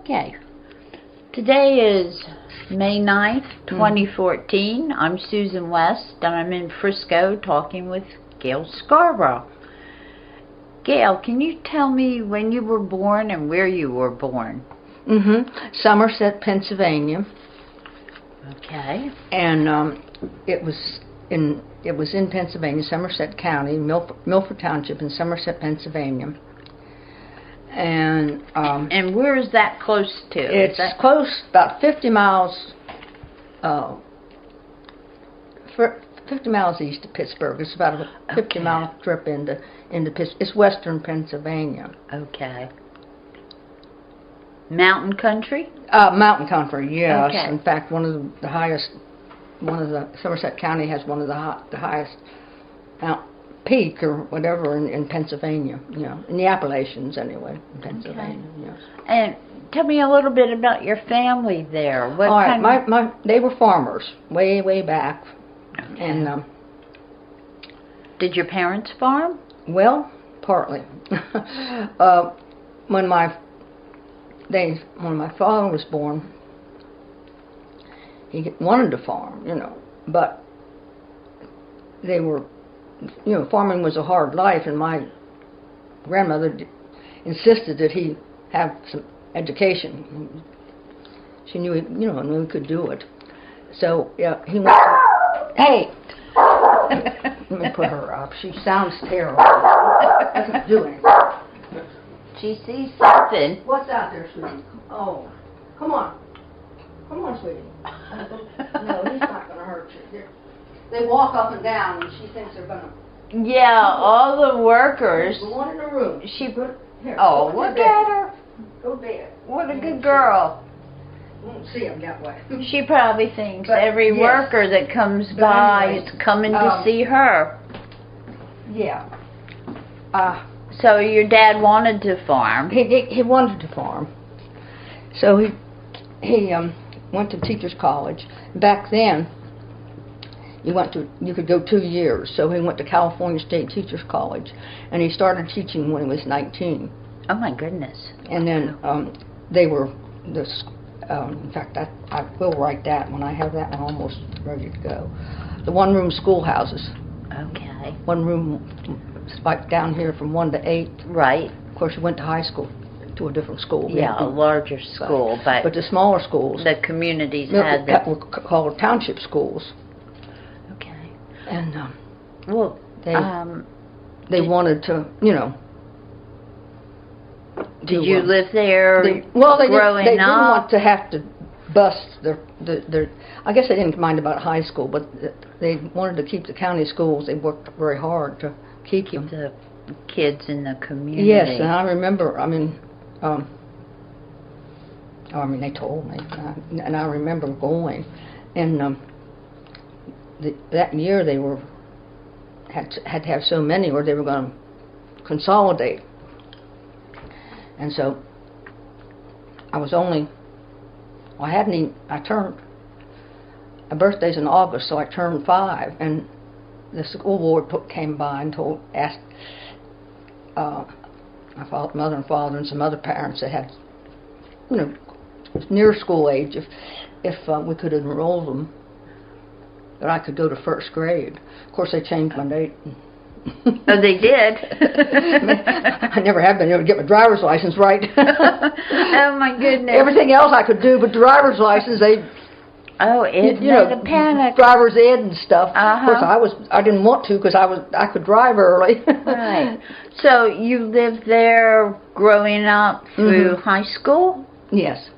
Okay. Today is May 9th, 2014. I'm Susan West, and I'm in Frisco talking with Gail Scarborough. Gail, can you tell me when you were born and where you were born? Somerset, Pennsylvania. Okay. And it was in Pennsylvania, Somerset County, Milford Township in Somerset, Pennsylvania. And where is that close to? It's close, about 50 miles. 50 miles east of Pittsburgh. It's about a 50-mile trip into Pittsburgh. It's western Pennsylvania. Okay. Mountain country? Mountain country, yes. Okay. In fact, Somerset County has one of the highest peak or whatever in Pennsylvania, in the Appalachians anyway, in Pennsylvania. Okay. Yes. And tell me a little bit about your family there. All right, they were farmers way back. Okay. And did your parents farm? Well, partly. When my father was born, he wanted to farm, but they were, farming was a hard life, and my grandmother insisted that he have some education. She knew he, knew he could do it. So he went to, hey, let me put her up. She sounds terrible. Doesn't do anything. She sees something. What's out there, sweetie? Oh, come on. Come on, sweetie. No, he's not going to hurt you. They walk up and down, and she thinks they're going to... Yeah, all the workers. The one in the room. Here, Oh, look at her. Go to bed. What a good girl. You won't see him that way. She probably thinks But, every yes. worker that comes But by anyways, is coming to see her. Yeah. So your dad wanted to farm. He wanted to farm. So he went to teacher's college. Back then, you could go 2 years. So he went to California State Teachers College, and he started teaching when he was 19. Oh my goodness. And then they were in fact, I will write that when I have that one almost ready to go. The one-room schoolhouses. Okay. One room, like down here from 1 to 8. Right. Of course, you went to high school, to a different school. Yeah, a larger school, but the smaller schools, the communities had that were called township schools. Okay. And well, they wanted to, Did you live there they growing didn't up? want to have to bust their. I guess they didn't mind about high school, but they wanted to keep the county schools. They worked very hard to keep them. The kids in the community. Yes, and I remember. They told me, and I remember going, and that year they had to have so many, or they were going to consolidate. And so my birthday's in August, so I turned 5, and the school board came by and asked my mother and father and some other parents that had, near school age, if we could enroll them, that I could go to first grade. Of course, they changed my date. Oh, they did. I never have been able to get my driver's license right. Oh my goodness! Everything else I could do, but driver's license, they. Oh, it made a panic. Driver's ed and stuff. Uh-huh. Of course, I didn't want to because I could drive early. Right. So you lived there growing up through high school? Yes.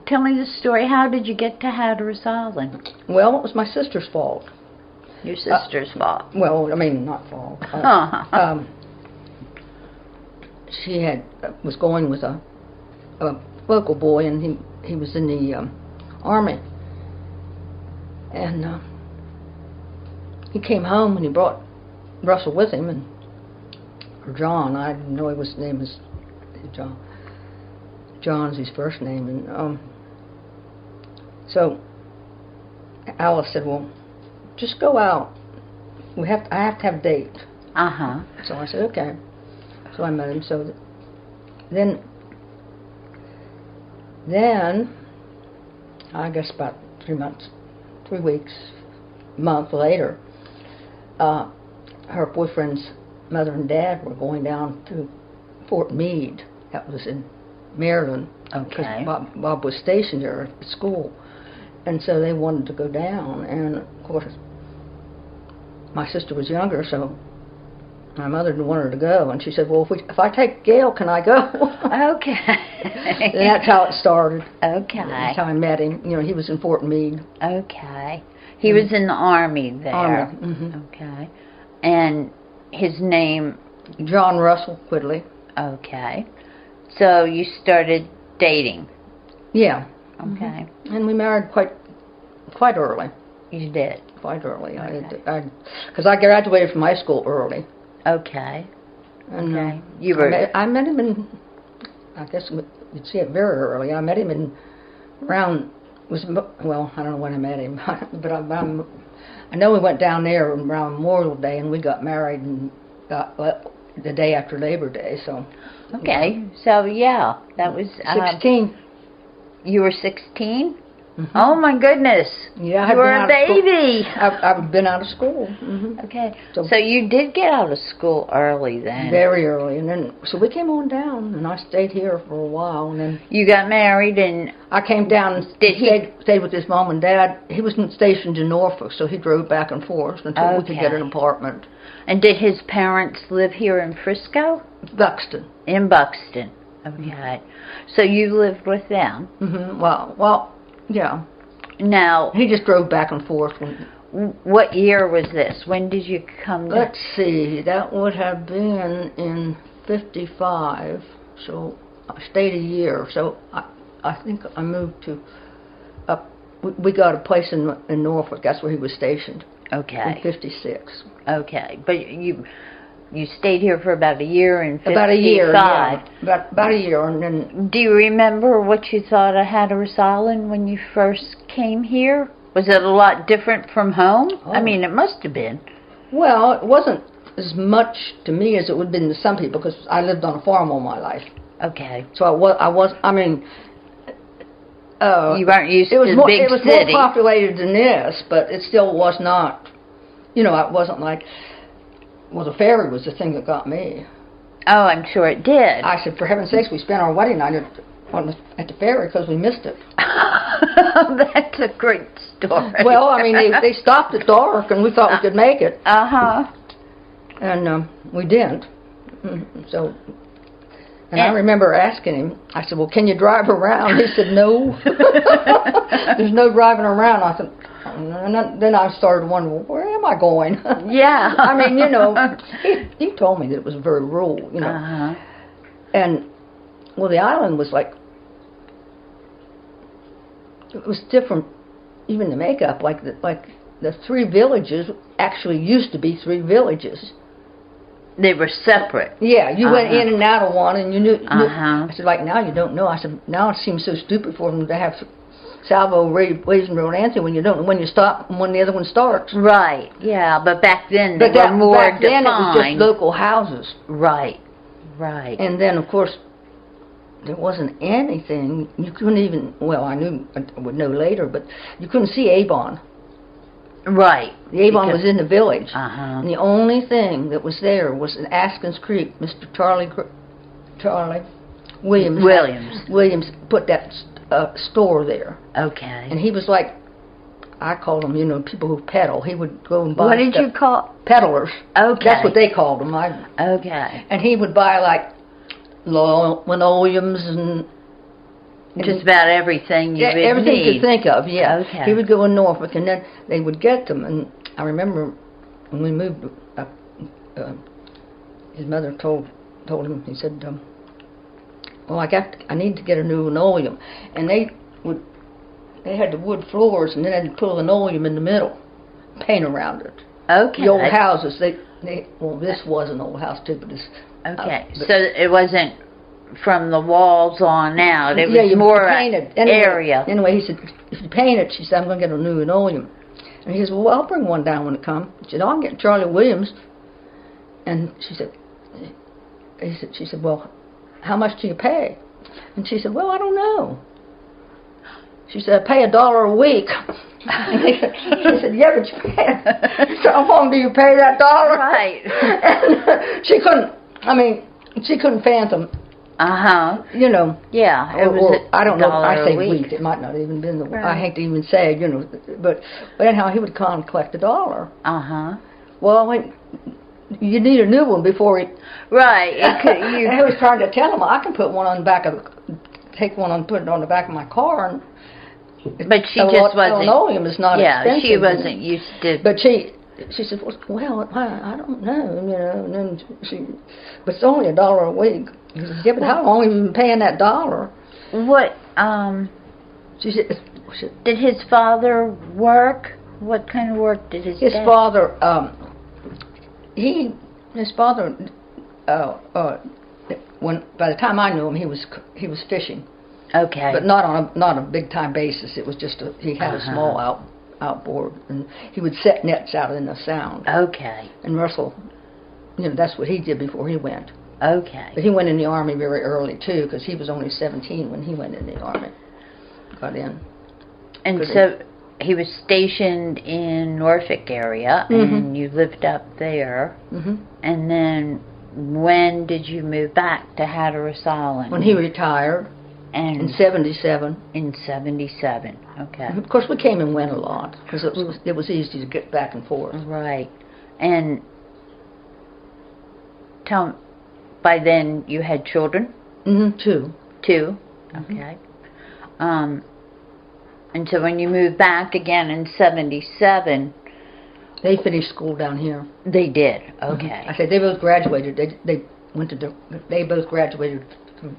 Tell me the story. How did you get to Hatteras Island? Well, it was my sister's fault. Your sister's fault. Well, not fault. She was going with a local boy, and he was in the army, and he came home and he brought Russell with him, or John. I didn't know his name was John. John's his first name, and so Alice said, "Well, just go out. I have to have a date." So I said, "Okay." So I met him. So then then, I guess about 3 weeks, a month later, her boyfriend's mother and dad were going down to Fort Meade. That was in Maryland. Okay. Bob was stationed there at school. And so they wanted to go down. And, of course, my sister was younger, so my mother didn't want her to go. And she said, well, if I take Gail, can I go? Okay. And that's how it started. Okay. That's how I met him. You know, he was in Fort Meade. Okay. He was in the Army there. Army. Mm-hmm. Okay. And his name? John Russell Quidley. Okay. So you started dating? Yeah. Okay. Mm-hmm. And we married quite early. You did? Quite early. Okay. Because I graduated from high school early. Okay. And, okay. You were. I met him in. I guess you'd see it very early. I met him in around. Well, I don't know when I met him, but I know we went down there around Memorial Day, and we got married and got the day after Labor Day. So. Okay. So yeah, that was 16. You were 16. Mm-hmm. Oh my goodness! Yeah, you were a baby. I've been out of school. Mm-hmm. Okay, so you did get out of school early then. Very early, and then so we came on down, and I stayed here for a while, and then you got married, and I came down and stayed with his mom and dad. He was stationed in Norfolk, so he drove back and forth until we could get an apartment. And did his parents live here in Frisco? Buxton. In Buxton. Okay, so you lived with them. Mm-hmm. Well. Yeah. Now, he just drove back and forth. What year was this? When did you come down? Let's see. That would have been in 55. So I stayed a year. So I think I moved to up. We got a place in Norfolk. That's where he was stationed. Okay. In 56. Okay, but you stayed here for about a year in 55. About a year, yeah. About a year, and then. Do you remember what you thought of Hatteras Island when you first came here? Was it a lot different from home? Oh. I mean, it must have been. Well, it wasn't as much to me as it would have been to some people because I lived on a farm all my life. Okay. So I mean. You weren't used to the big city. It was more populated than this, but it still was not. You know, it wasn't like. Well, the ferry was the thing that got me. Oh, I'm sure it did. I said, for heaven's sakes, we spent our wedding night at the ferry because we missed it. That's a great story. Well, I mean, they stopped at dark, and we thought we could make it. Uh-huh. And we didn't. So, and I remember asking him, I said, well, can you drive around? He said, no. There's no driving around. I said, and then I started wondering, well, where am I going? Yeah. I mean, you know, he told me that it was very rural, you know. Uh-huh. And, well, the island was like, it was different, even the makeup, like the 3 villages actually used to be 3 villages. They were separate. Yeah, you went in and out of one, and you knew. Uh-huh. I said, like, now you don't know. I said, now it seems so stupid for them to have Salvo, Wazenville, and Anthony when you don't know when you stop and when the other one starts. Right, yeah, but back then they were more back defined. Then it was just local houses. Right, right. And then, of course, there wasn't anything. You couldn't even, well, I would know later, but you couldn't see Avon. Right. The Avon was in the village. Uh-huh. And the only thing that was there was in Askins Creek, Mr. Charlie Williams put that store there. Okay. And he was like, I called them, you know, people who peddle. He would go and buy What did you call? Peddlers. Okay. That's what they called them. Okay. And he would buy like linoleums and just about everything you would everything need. you could think of, yeah. Okay. He would go in Norfolk, and then they would get them. And I remember when we moved, his mother told him, he said, well, I need to get a new linoleum. And they had the wood floors, and then they'd put linoleum in the middle, paint around it. Okay. The old houses, well, this was an old house too, but it's... Okay, so it wasn't from the walls on out. It was you more painted. Area. Anyway, he said, if you paint it, she said, I'm going to get a new linoleum. And he says, well, I'll bring one down when it comes. She said, I'm getting Charlie Williams. And she said, well, how much do you pay? And she said, well, I don't know. She said, I pay $1 a week. She said, yeah, but you pay. So how long do you pay that dollar? Right. And she couldn't fathom. You know. Yeah. It was I don't know. I say week. week. It might not even been the. Right. I hate to even say, you know, but anyhow, he would come and collect $1. Well, I went. You need a new one before he. Right. And I was trying to tell him I can put one on the back of, take one and put it on the back of my car. And but she just wasn't. Linoleum is not expensive. Yeah, she wasn't used to. But she said, well, I don't know, you know. And then but it's only $1 a week. He said, yeah, but how long have you been paying that $1? What? She said, did his father work? What kind of work did his dad? Father? His father. When by the time I knew him, he was fishing. Okay. But not a big time basis. It was just he had a small outboard, and he would set nets out in the Sound. Okay. And Russell, you know, that's what he did before he went. Okay. But he went in the Army very early too, because he was only 17 when he went in the Army. Got in. And so he was stationed in Norfolk area, and you lived up there. And then when did you move back to Hatteras Island? When he retired. And in 77. In 77, okay. Of course, we came and went a lot, because it was easy to get back and forth. Right. And by then you had children? Two. Two? Okay. And so when you moved back again in 77... They finished school down here. They did, okay. I said they both graduated. They both graduated from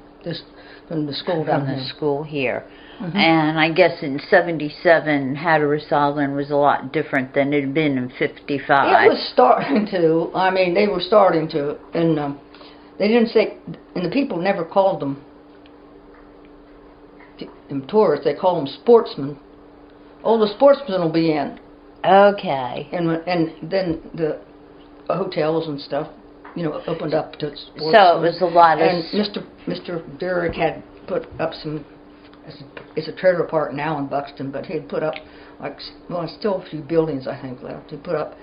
the school down here. From the school here. And I guess in 77, Hatteras Island was a lot different than it had been in 55. It was starting to. I mean, they were starting to. And they didn't say, and the people never called them tourists. They called them sportsmen. Oh, the sportsmen will be in. Okay. And then the hotels and stuff, you know, opened up to sports. So it was a lot of... And Mr. Derrick had put up some... It's a trailer park now in Buxton, but he had put up, still a few buildings, I think, left. He put up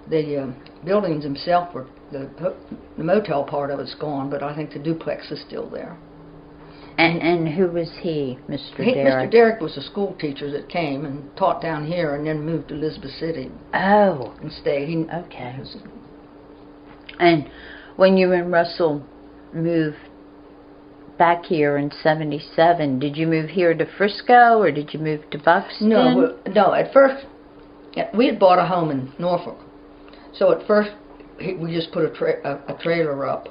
the buildings himself. The motel part of it's gone, but I think the duplex is still there. And who was he, Mr. Derrick? Mr. Derrick was a school teacher that came and taught down here and then moved to Elizabeth City. Oh. And stayed. Okay. And when you and Russell moved back here in 77, did you move here to Frisco or did you move to Buxton? No. At first, we had bought a home in Norfolk. So at first, we just put a trailer up.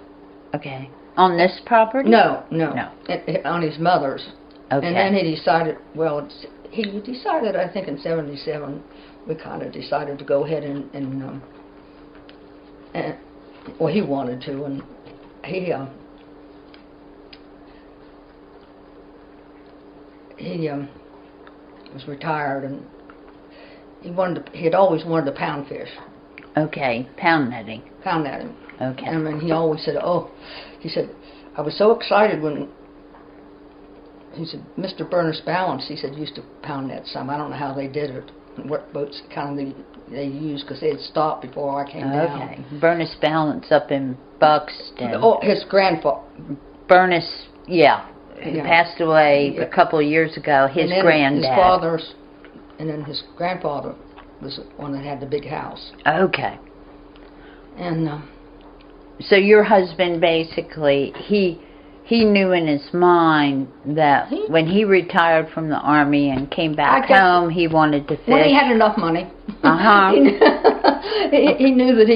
Okay. On this property? No. On his mother's. Okay. And then he decided, I think in 77, we kind of decided to go ahead and he wanted to, and he was retired, and he had always wanted to pound fish. Okay, pound netting. Pound netting. Okay. I mean, he always said, he said, I was so excited when, he said, Mr. Burness Balance, he said, used to pound net some. I don't know how they did it, and what boats kind of they used, because they had stopped before I came down. Okay. Burness Balance up in Buxton. Oh, his grandfather. Burness, yeah. He passed away a couple of years ago. His granddad. His father's, and then his grandfather was the one that had the big house. Okay. And so your husband basically, he knew in his mind that when he retired from the Army and came back home, he wanted to fish. When he had enough money. He knew that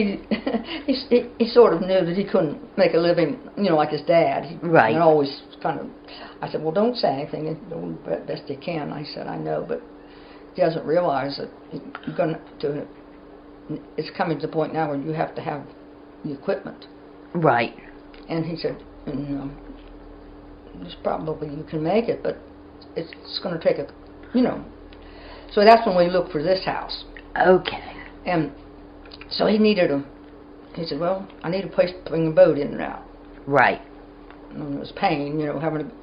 he sort of knew that he couldn't make a living, you know, like his dad. Right. And always kind of, I said, well, don't say anything. Do the best you can. I said, I know, but he doesn't realize that you're going to, it's coming to the point now where you have to have the equipment. Right. And he said, there's probably you can make it, but it's going to take a, you know. So that's when we looked for this house. Okay. And so he said, well, I need a place to bring a boat in and out. Right. And it was pain, you know, having to.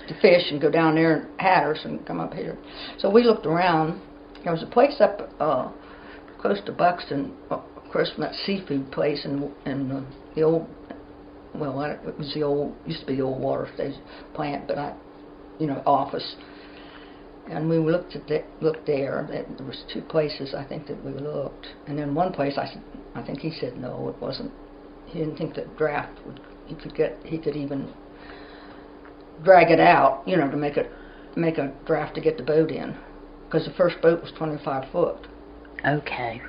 to fish and go down there in Hatteras and come up here. So we looked around. There was a place up close to Buxton, of course, that seafood place in the old, well, it was the old, used to be the old water station plant, but office. And we looked there. There was 2 places I think that we looked, and then one place I think he said no, it wasn't. He didn't think that draft he could even drag it out, to make a draft to get the boat in, because the first boat was 25 foot. Okay.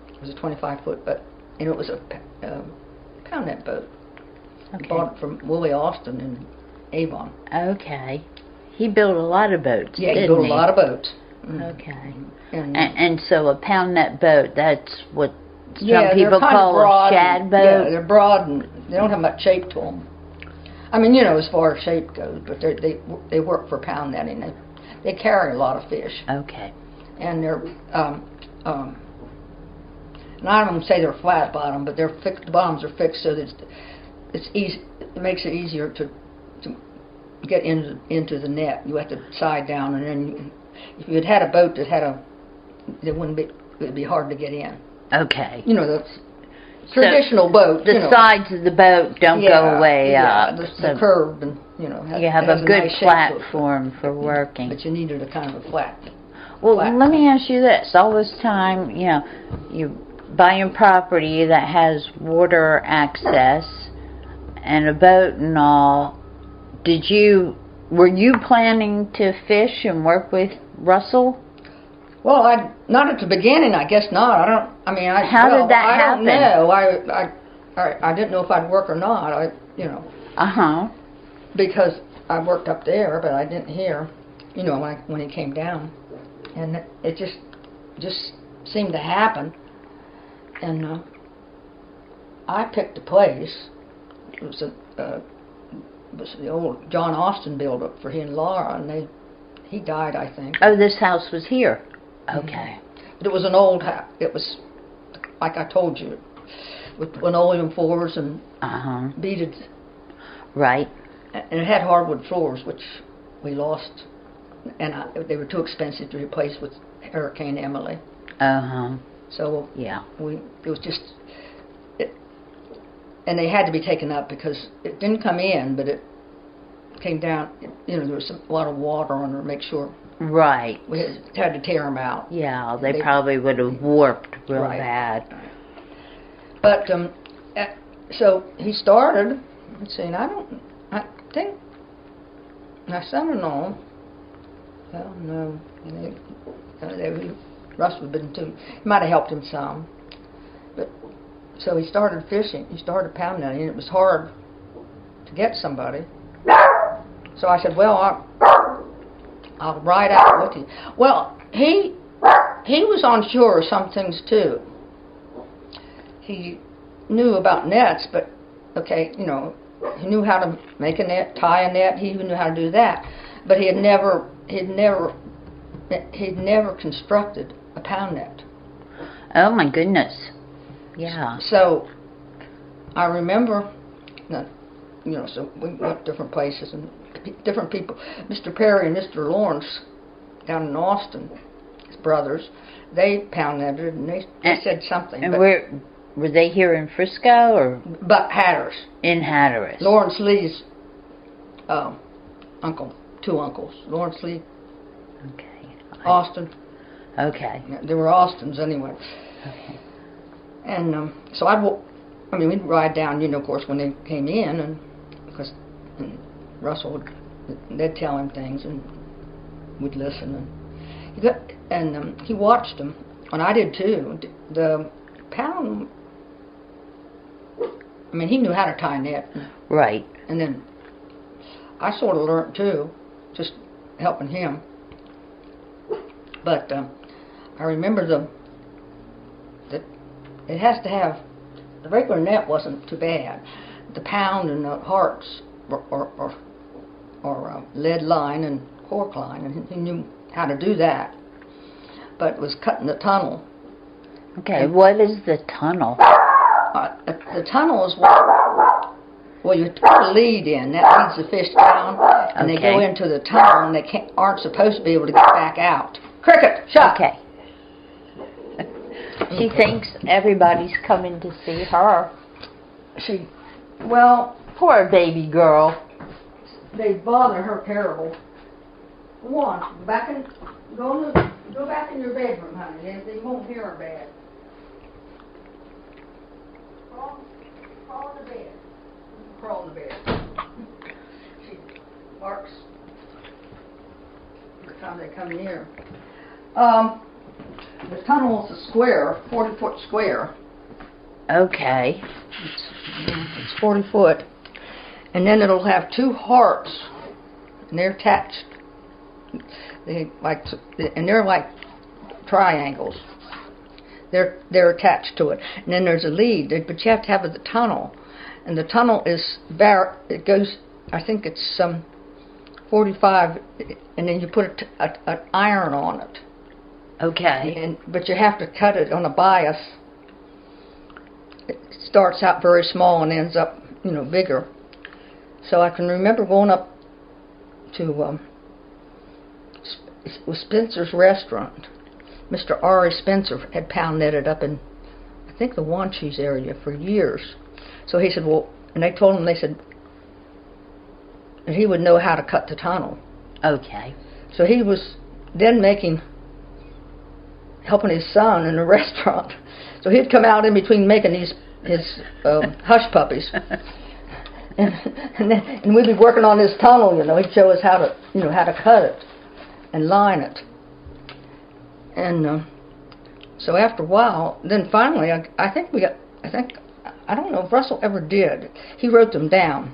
It was a 25 foot, and it was a pound net boat. Okay. Bought it from Willie Austin in Avon. Okay. He built a lot of boats. Yeah, he built a lot of boats. Okay. And so a pound net boat, that's what some people they're kind of call broad a shad boat? Yeah, they're broad and they don't have much shape to them. I mean, as far as shape goes, but they work for pound netting. They carry a lot of fish. Okay. And they're, and I don't say they're flat bottom, but they're fixed. The bottoms are fixed so that it's easy. It makes it easier to get into the net. You have to side down, and then if you had a boat that it'd be hard to get in. Okay. The traditional boat. The sides of the boat don't go way up. The curve, and you have a good nice platform for working. But you needed a kind of a flat. Well, let me ask you this: all this time, you're buying property that has water access and a boat and all. Were you planning to fish and work with Russell? Well, not at the beginning. I guess not. How did that happen? I don't know. I didn't know if I'd work or not. Because I worked up there, but I didn't hear. When he came down, and it just seemed to happen. And I picked a place. It was the old John Austin built it for he and Laura, and he died, I think. Oh, this house was here. Okay. Mm-hmm. But it was an old house. It was, like I told you, with linoleum floors and beaded. Right. And it had hardwood floors, which we lost, and they were too expensive to replace with Hurricane Emily. So it was just, and they had to be taken up because it didn't come in, but it came down. There was a lot of water under to make sure. Right. We had to tear them out. Yeah, they probably would have warped real bad. But so he started. Let's see, and I think my son-in-law. Well, no, Russ would have been too. He might have helped him some. But so he started fishing. He started pound netting, and it was hard to get somebody. So I said, well, I'll ride out with you. Well, he was on shore some things too. He knew about nets, but he knew how to make a net, tie a net. He even knew how to do that, but he'd never constructed a pound net. Oh my goodness! Yeah. So I remember that, so we went different places and different people. Mr. Perry and Mr. Lawrence down in Austin, his brothers, they pound netted and they said something. And were they here in Frisco or? But Hatteras. In Hatteras. Lawrence Lee's uncle, 2 uncles. Lawrence Lee. Okay. Austin. Okay. They were Austins anyway. Okay. And so we'd ride down, of course, when they came in, and because Russell they'd tell him things, and we'd listen, and he watched them, and I did too. The pound. He knew how to tie a net. Right. And then I sort of learned too, just helping him. But I remember that it has to have, the regular net wasn't too bad. The pound and the hearts or lead line and cork line, and he knew how to do that. But it was cutting the tunnel. Okay, what is the tunnel? The tunnel is what Well, you put a lead in. That leads the fish down, and they go into the tunnel, and they aren't supposed to be able to get back out. Cricket, shut. Okay. She thinks everybody's coming to see her. Well, Poor baby girl. they bother her terrible. Go on, go back in your bedroom, honey. They won't hear her bad. Crawl in the bed. Crawl in the bed. She barks every time they come near. The tunnel is a square, 40-foot square. Okay. It's 40 foot. And then it'll have 2 hearts, and they're attached. They're like triangles. They're attached to it. And then there's a lead, but you have to have the tunnel. And the tunnel is it goes, I think it's 45, and then you put an iron on it. Okay. But you have to cut it on a bias. It starts out very small and ends up, bigger. So I can remember going up to Spencer's restaurant. Mr. Ari Spencer had pound netted up in, I think, the Wanchese area for years. So he said, well, and they told him, they said that he would know how to cut the tunnel. Okay. So he was then helping his son in a restaurant. So he'd come out in between making his hush puppies. And we'd be working on this tunnel, He'd show us how to cut it and line it. And so after a while, then finally, I don't know if Russell ever did. He wrote them down.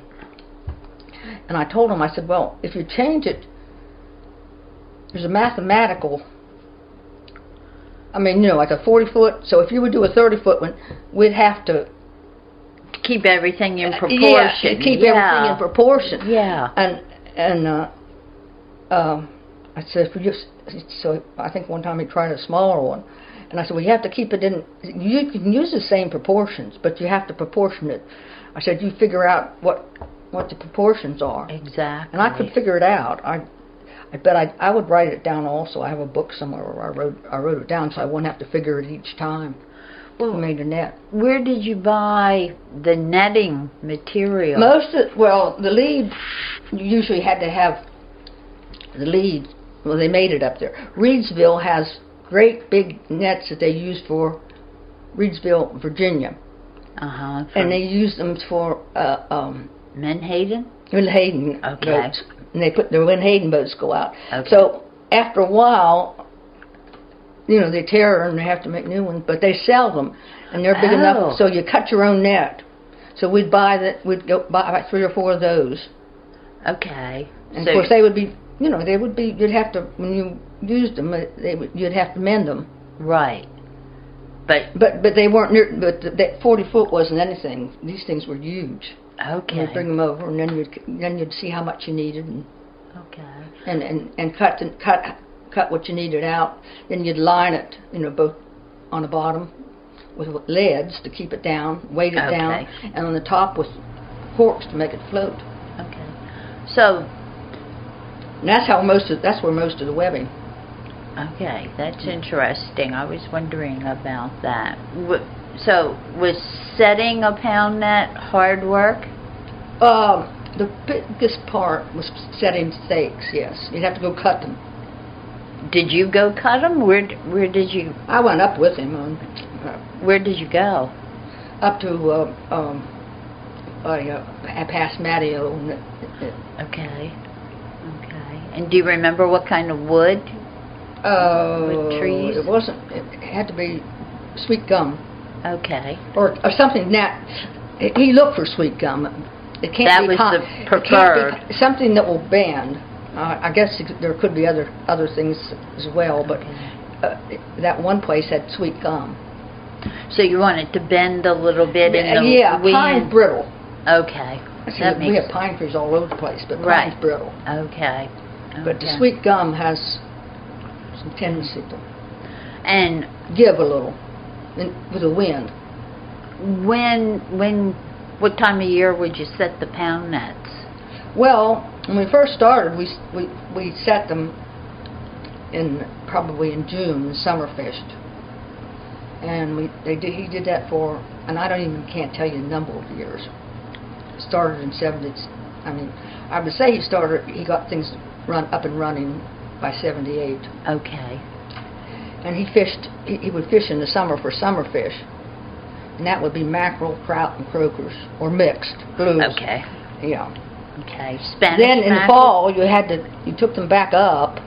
And I told him, I said, well, if you change it, there's a mathematical, like a 40-foot. So if you would do a 30-foot one, we'd have to keep everything in proportion. Keep everything in proportion. Yeah. And I said, so I think one time he tried a smaller one, and I said, well, you have to keep it in. You can use the same proportions, but you have to proportion it. I said, you figure out what the proportions are. Exactly. And I could figure it out. I bet I would write it down also. I have a book somewhere where I wrote it down, so I wouldn't have to figure it each time. Well, made a net. Where did you buy the netting material? The lead, you usually had to have the lead. Well, they made it up there. Reedsville has great big nets that they use for Reedsville, Virginia. And they use them for Menhaden? Menhaden boats. And the Menhaden boats go out. Okay. So after a while, they tear and they have to make new ones, but they sell them, and they're big enough. So you cut your own net. So we'd go buy about 3 or 4 of those. Okay. And of course they would be, you'd have to, when you used them, you'd have to mend them. Right. But they weren't near. But that 40-foot wasn't anything. These things were huge. Okay. You'd bring them over, and then you'd see how much you needed, and cut what you needed out. Then you'd line it, both on the bottom with leads to keep it down, weight it down, and on the top with corks to make it float. Okay. So. And that's where most of the webbing. Okay, that's interesting. I was wondering about that. So, was setting a pound net hard work? The biggest part was setting stakes, yes. You'd have to go cut them. Did you go cut them? Where did you? I went up with him. Where did you go? Up to past Mattio. Okay. And do you remember what kind of wood? With trees? It had to be sweet gum. Okay. Or something he looked for sweet gum. It can't that be was the preferred. It can't be something that will bend. I guess there could be other things as well, but that one place had sweet gum. So you want it to bend a little bit in the wind? Pine's brittle. Okay. We have pine trees all over the place, but pine's brittle. Okay. But the sweet gum has some tendency to and give a little with the wind. When What time of year would you set the pound nets? Well, when we first started, we set them probably in June, and summer fished. And he did that for, and can't tell you the number of years. Started in 70s. I mean, I would say he got things up and running by 78. Okay. And he would fish in the summer for summer fish. And that would be mackerel, trout, and croakers, or mixed, blues. Okay. Yeah. Okay. Spanish Then in the mackerel? fall, you took them back up,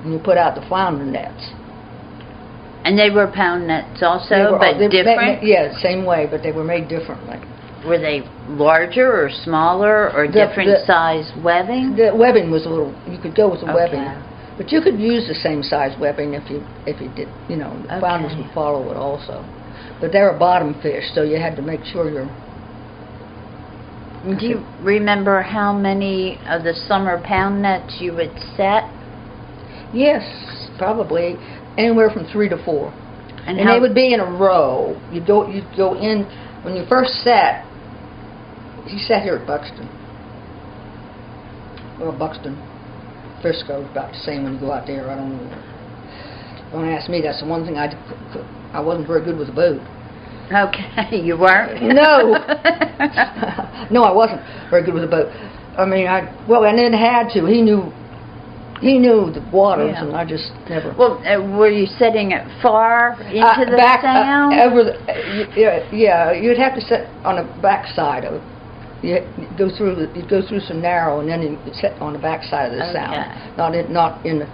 and you put out the flounder nets. And they were pound nets also, but different? Yeah, same way, but they were made differently. Were they larger or smaller or different size webbing? The webbing was a little, you could go with the webbing. Okay. But you could use the same size webbing if you did, the flounders would follow it also. But they were bottom fish, so you had to make sure you're... Do you remember how many of the summer pound nets you would set? Yes, probably anywhere from 3 to 4. And how, they would be in a row. You'd go in, when you first sat, he sat here at Buxton. Well, Buxton, Frisco is about the same when you go out there. I don't know. Don't ask me. That's the one thing I wasn't very good with a boat. Okay, you weren't? No. No, I wasn't very good with a boat. I mean, and then had to. He knew the waters, and I just never. Well, were you setting it far into the sound? Yeah, you'd have to set on the back side of it. You'd go through some narrow, and then you set on the back side of the sound, not in the,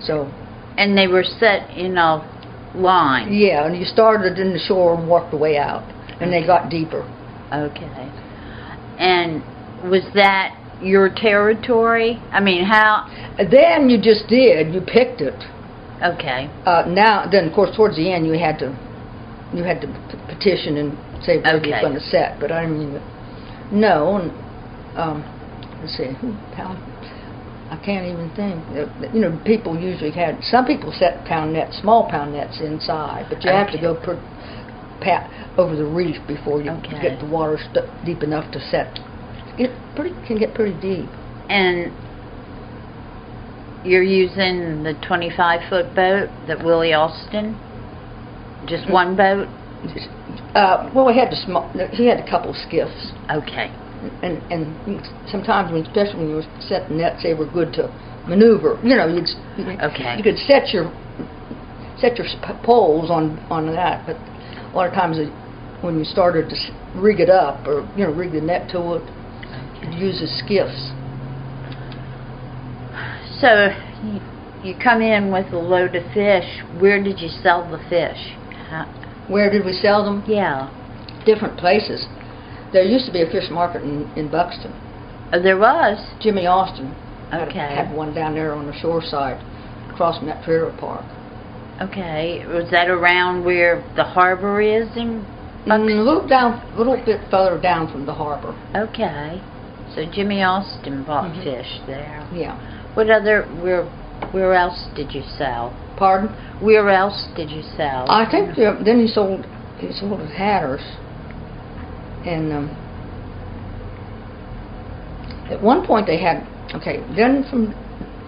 So. And they were set in a line. Yeah, and you started in the shore and walked the way out, and they got deeper. Okay. And was that your territory? I mean, how? Then you just did. You picked it. Okay. Then of course towards the end you had to petition and say where you're going to set. But I mean, no. And let's see, I can't even think. People usually some people set small pound nets inside, but you have to go over the reef before you get the water deep enough to set. It can get pretty deep. And you're using the 25-foot boat, that Willie Austin? Just one boat? Well, he had a couple skiffs. Okay. And sometimes, especially when you were setting nets, they were good to maneuver. You could set your poles on that, but a lot of times when you started to rig it up or rig the net to it, you'd use the skiffs. So you come in with a load of fish. Where did you sell the fish? Where did we sell them? Yeah. Different places. There used to be a fish market in Buxton. Oh, there was? Jimmy Austin had one down there on the shore side, across from that trailer park. Okay. Was that around where the harbor is in Buxton? A little bit further down from the harbor. Okay. So Jimmy Austin bought fish there. Yeah. Where else did you sell? Pardon? Where else did you sell? I think then he sold at Hatteras. And at one point they had, then from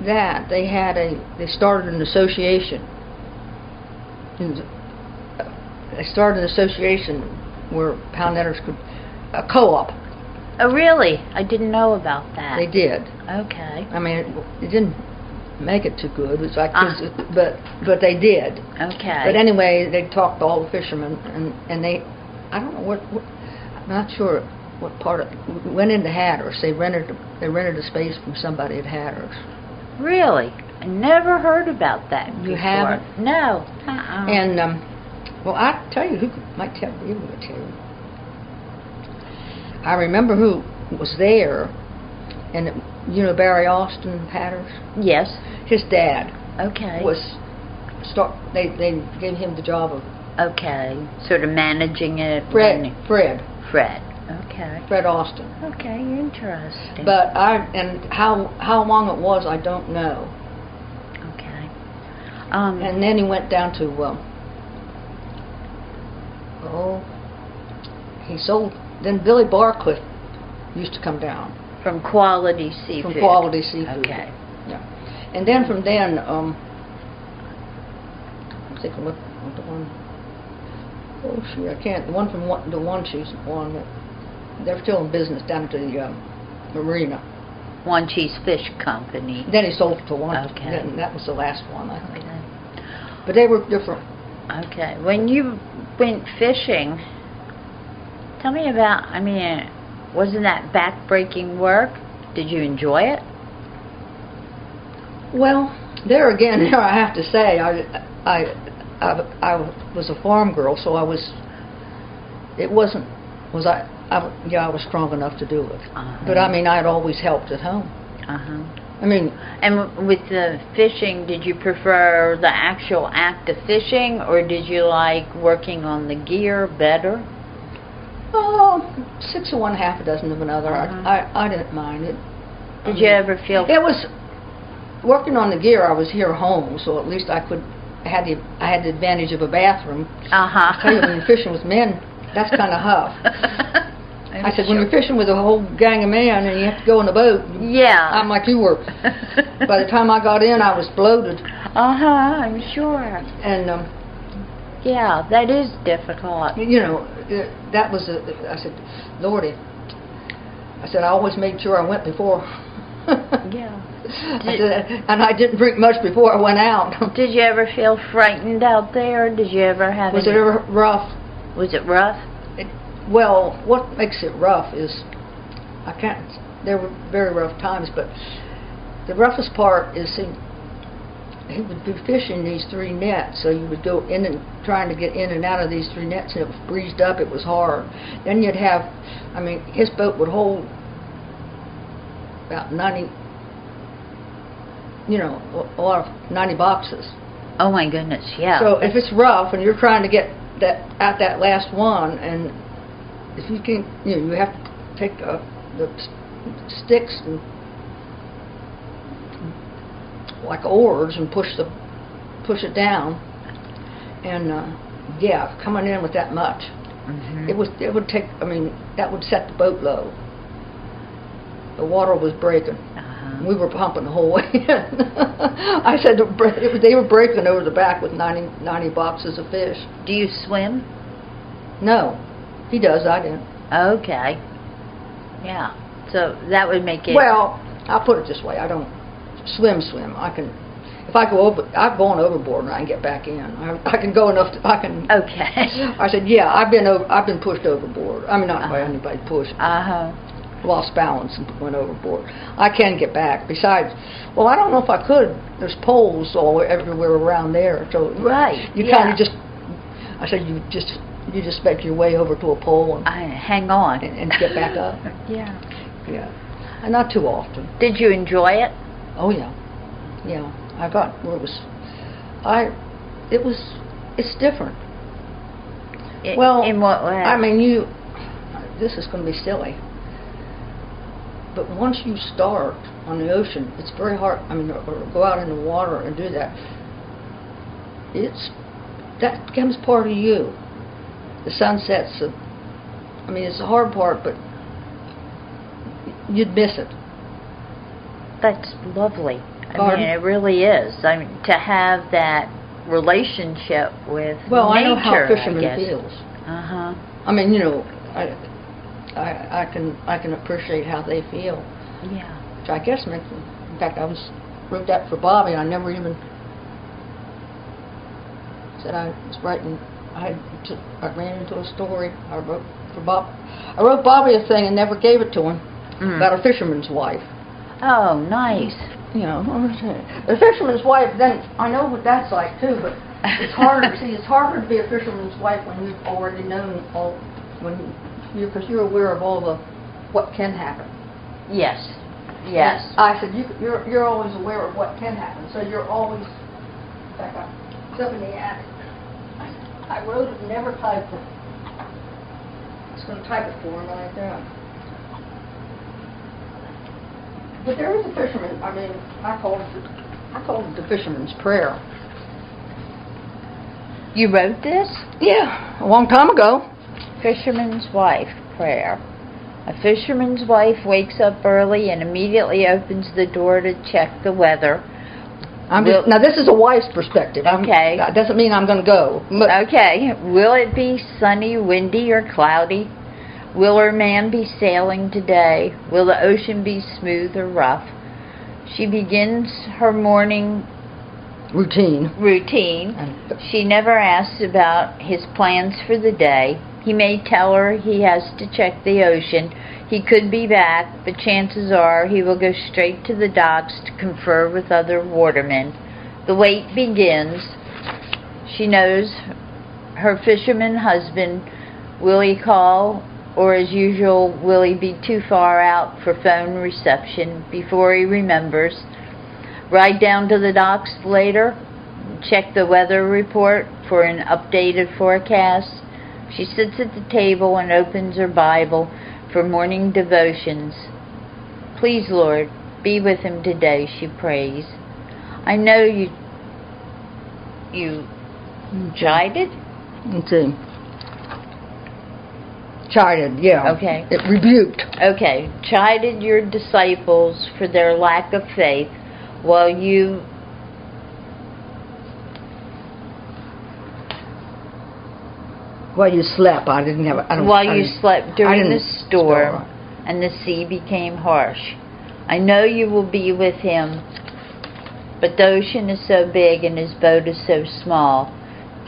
that they started an association. They started an association where pound netters could, a co-op. Oh, really? I didn't know about that. They did. Okay. I mean, it didn't make it too good. It was like, but they did. Okay. But anyway, they talked to all the fishermen, and they, I don't know what I'm not sure what part of, went into Hatteras. They rented a space from somebody at Hatteras. Really? I never heard about that before. You haven't? No. And well, I tell you, who might tell you? Would tell you. I remember who was there, and Barry Austin Hatteras. Yes. His dad. Okay. They gave him the job of. Okay. Sort of managing it. Fred. Okay. Fred Austin. Okay, interesting. But how long it was, I don't know. Okay. And then he went down to he sold. Then Billy Barcliffe used to come down. From Quality Seafood. From Quality Seafood. Okay. Yeah. And then from then, I'm thinking what the one. Oh shoot, I can't. The one from the One Cheese one. They're still in business down at the marina. One Cheese Fish Company. Then he sold it to one. Okay. That was the last one, I think. Okay. But they were different. Okay. When you went fishing, tell me about, wasn't that back-breaking work? Did you enjoy it? Well, there again, I have to say, I was a farm girl, so I was strong enough to do it. But I'd always helped at home. And with the fishing, did you prefer the actual act of fishing, or did you like working on the gear better? Oh, 6 of one, half a dozen of another. I didn't mind it. Did you ever feel? It was working on the gear. I was here home, so at least I had the advantage of a bathroom. I tell you, when you're fishing with men, that's kind of tough. I said, when you're fishing with a whole gang of men and you have to go in the boat, I'm like you were. By the time I got in, I was bloated. I'm sure. And yeah, that is difficult. That was I said, Lordy. I said, I always made sure I went before. Yeah. I said, and I didn't drink much before I went out. Did you ever feel frightened out there? Did you ever have? Was it ever rough? Was it rough? Well, what makes it rough is there were very rough times, but the roughest part is he would be fishing these 3 nets, so you would go in and trying to get in and out of these 3 nets, and it was breezed up, it was hard. Then you'd have, his boat would hold about 90, a lot of 90 boxes. Oh my goodness, yeah. So if it's rough and you're trying to get that last one, and if you can, you have to take the sticks and like oars and push it down, and coming in with that much, it would take. That would set the boat low. The water was breaking. We were pumping the whole way in. I said they were breaking over the back with 90 boxes of fish. Do you swim? No. He does, I didn't. Okay. Yeah. So that would make it... Well, I'll put it this way. I don't swim. I can... If I go over... I've gone overboard and I can get back in. I can go enough to... I can... Okay. I said, yeah, I've been pushed overboard. Not by anybody pushed. Lost balance and went overboard. I can get back. Besides, well, I don't know if I could. There's poles everywhere around there. So right. You kind of just... I said, you just make your way over to a pole and hang on and get back up. Yeah. And not too often. Did you enjoy it? Oh yeah. I got where it was. It's different. Well, in what way? This is going to be silly. But once you start on the ocean, it's very hard. Or go out in the water and do that. That becomes part of you. The sunsets, it's the hard part, but you'd miss it. That's lovely. It really is. To have that relationship with nature, I know how fishermen feels. I can appreciate how they feel. Yeah. Which I guess makes me. In fact, I wrote that for Bobby. I never even said I was writing. I ran into a story. I wrote for Bob. I wrote Bobby a thing and never gave it to him about a fisherman's wife. Oh, nice. The fisherman's wife. Then I know what that's like too. But it's harder. It's harder to be a fisherman's wife when you've already known because you're aware of what can happen. Yes. And I said you're always aware of what can happen. So you're always. In fact, something in the attic. I wrote it and never typed it. I was going to type it for him like that. But there is a fisherman. I called it the fisherman's prayer. You wrote this? Yeah, a long time ago. Fisherman's Wife prayer. A fisherman's wife wakes up early and immediately opens the door to check the weather. Now this is a wife's perspective. Okay. That doesn't mean I'm going to go. Okay. Will it be sunny, windy, or cloudy? Will her man be sailing today? Will the ocean be smooth or rough? She begins her morning routine. She never asks about his plans for the day. He may tell her he has to check the ocean. He could be back, but chances are he will go straight to the docks to confer with other watermen. The wait begins. She knows her fisherman husband. Will he call, or as usual, will he be too far out for phone reception before he remembers? Ride down to the docks later, check the weather report for an updated forecast. She sits at the table and opens her Bible for morning devotions. Please, Lord, be with him today, she prays. I know you chided? Let's see. Chided, yeah. Okay. It rebuked. Okay. Chided your disciples for their lack of faith while you slept. You slept during the storm and the sea became harsh. I know you will be with him, but the ocean is so big and his boat is so small.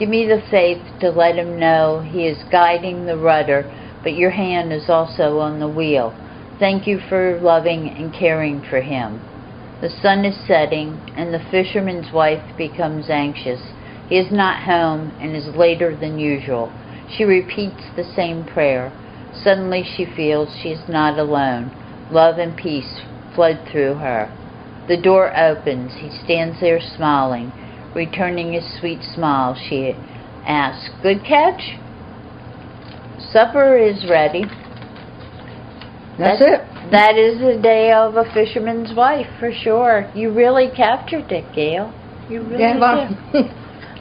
Give me the faith to let him know he is guiding the rudder, but your hand is also on the wheel. Thank you for loving and caring for him. The sun is setting, and the fisherman's wife becomes anxious. He is not home and is later than usual. She repeats the same prayer. Suddenly she feels she is not alone. Love and peace flood through her. The door opens. He stands there smiling. Returning his sweet smile, she asks, "Good catch?" Supper is ready. That's it. That is the day of a fisherman's wife, for sure. You really captured it, Gail. You really did.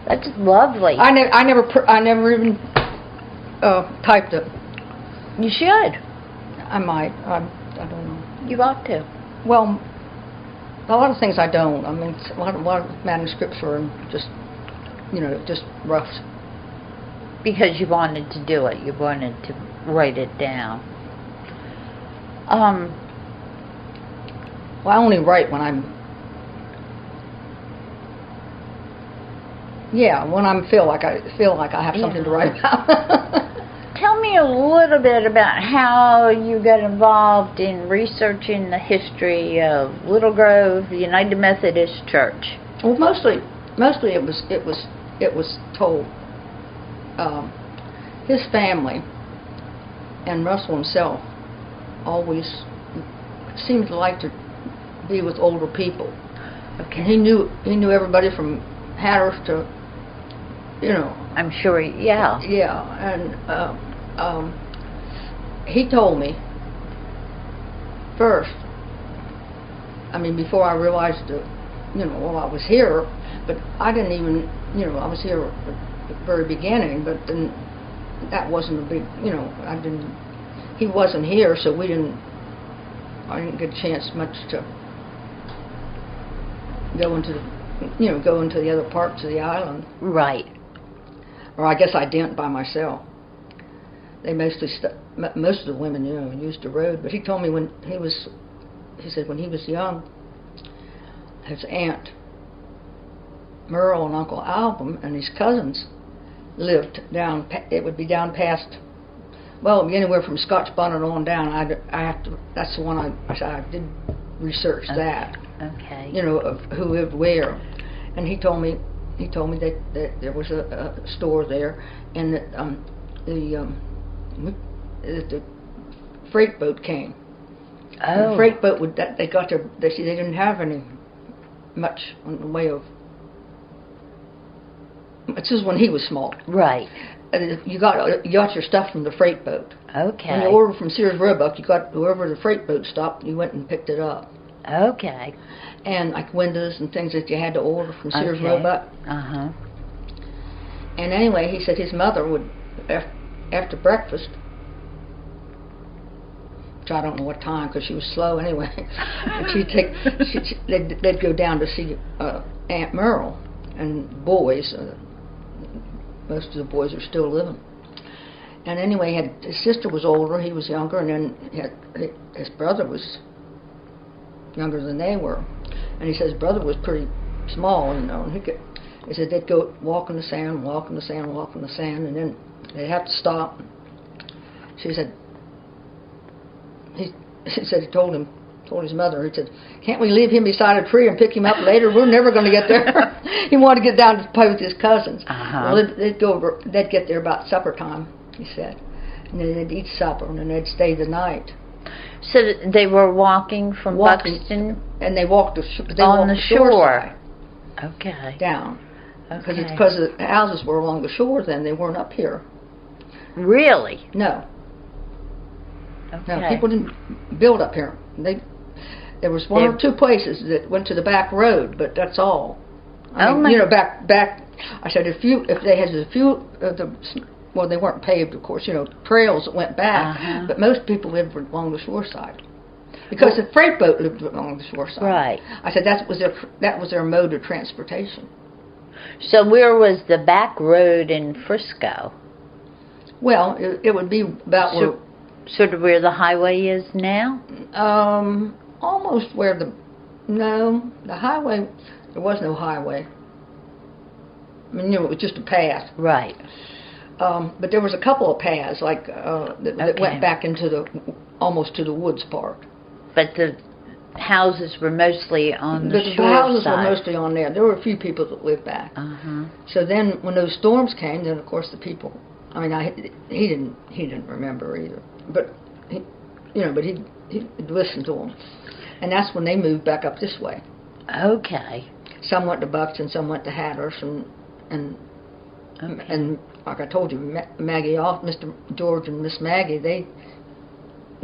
That's lovely. I never even typed it. You should. I might. I don't know. You ought to. Well, a lot of things I don't. I mean, a lot of manuscripts are just, just rough. Because you wanted to do it. You wanted to write it down. Well, I only write when I'm. Yeah, when I feel like I have something to write about. Tell me a little bit about how you got involved in researching the history of Little Grove United Methodist Church. Well, mostly it was told. His family and Russell himself always seemed to like to be with older people. Okay. And he knew everybody from Hatteras to, I'm sure. Yeah. Yeah, and he told me first. I mean, before I realized that, I was here, but I didn't even, I was here at the very beginning, but then that wasn't a big, he wasn't here, so I didn't get a chance much to go into the other parts of the island. Right. Or I guess I didn't by myself. They mostly, most of the women, used the road. But he told me he said when he was young, his aunt Merle and Uncle Album and his cousins lived down. It would be down past. Well, it'd be anywhere from Scotch Bonnet on down. I have to. That's the one I did research that. Okay. Of who lived where, and he told me that there was a store there, and that the freight boat came. Oh. The freight boat they didn't have any much in the way of. This is when he was small. Right. You got your stuff from the freight boat. Okay. When you ordered from Sears Roebuck, you got whoever the freight boat stopped, you went and picked it up. Okay. And like windows and things that you had to order from Sears Roebuck. Uh-huh. And anyway, he said his mother would, after breakfast, which I don't know what time because she was slow anyway, and they'd go down to see Aunt Merle and boys. Most of the boys are still living. And anyway, his sister was older, he was younger, and then his brother was younger than they were. And he said his brother was pretty small, you know, and he said they'd go walk in the sand, walk in the sand, walk in the sand, and then they'd have to stop. She said, he told his mother, he said, can't we leave him beside a tree and pick him up later? We're never going to get there. He wanted to get down to play with his cousins. Well, they'd get there about supper time, he said. And then they'd eat supper, and then they'd stay the night. So they were walking from Buxton? And they walked on the shore. Okay. Down. Because the houses were along the shore then, they weren't up here. Really? No. Okay. No, people didn't build up here. There was one or two places that went to the back road, but that's all. I mean, you know, back. I said if they had a few of the, well, they weren't paved, of course. You know, trails that went back, but most people lived along the shore side because the freight boat lived along the shore side. Right. I said that was their mode of transportation. So where was the back road in Frisco? Well, it would be about where. Sort of where the highway is now? Almost where the highway, there was no highway. I mean, you know, it was just a path. Right. But there was a couple of paths, like, that went back into almost to the woods part. But the houses were mostly on the shore side. The houses were mostly on there. There were a few people that lived back. So then when those storms came, then of course the people, I mean, he didn't remember either. But he listened to them, and that's when they moved back up this way. Okay. Some went to Buxton, some went to Hatteras, and like I told you, Mr. George and Miss Maggie, they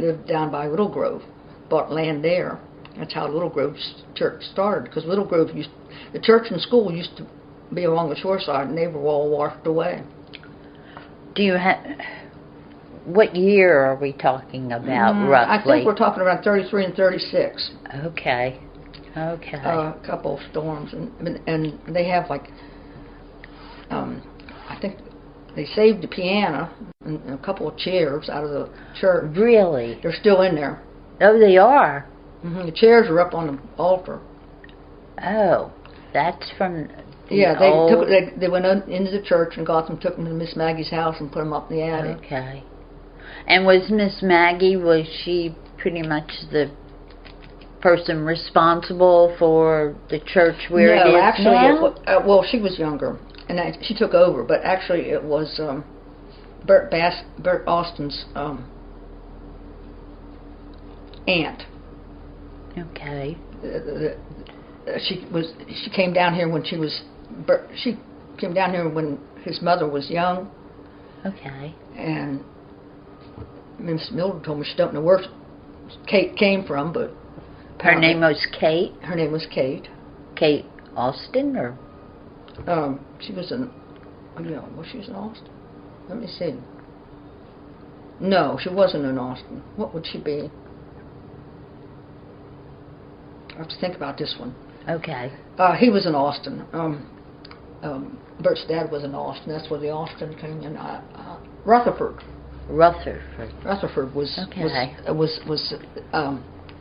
lived down by Little Grove, bought land there. That's how Little Grove's church started, because Little Grove the church and school used to be along the shore side, and they were all washed away. Do you have? What year are we talking about, roughly? I think we're talking about 33 and 36. Okay. A couple of storms, and they have like, I think they saved the piano and a couple of chairs out of the church. Really? They're still in there. Oh, they are? The chairs are up on the altar. Oh, that's from... Yeah, they went into the church and took them to Miss Maggie's house and put them up in the attic. Okay. And was Miss Maggie, was she pretty much the person responsible for the church where it is actually, now? Well, she was younger, and she took over. But actually, it was Bert Austin's aunt. Okay. She came down here when she came down here when his mother was young. Okay. And Miss Mildred told me she don't know where Kate came from, but her name was Kate. Her name was Kate. Kate Austin, or she was was she in Austin? Let me see. No, she wasn't in Austin. What would she be? I have to think about this one. Okay. He was in Austin. Bert's dad was in Austin. That's where the Austin came in. Rutherford. Rutherford was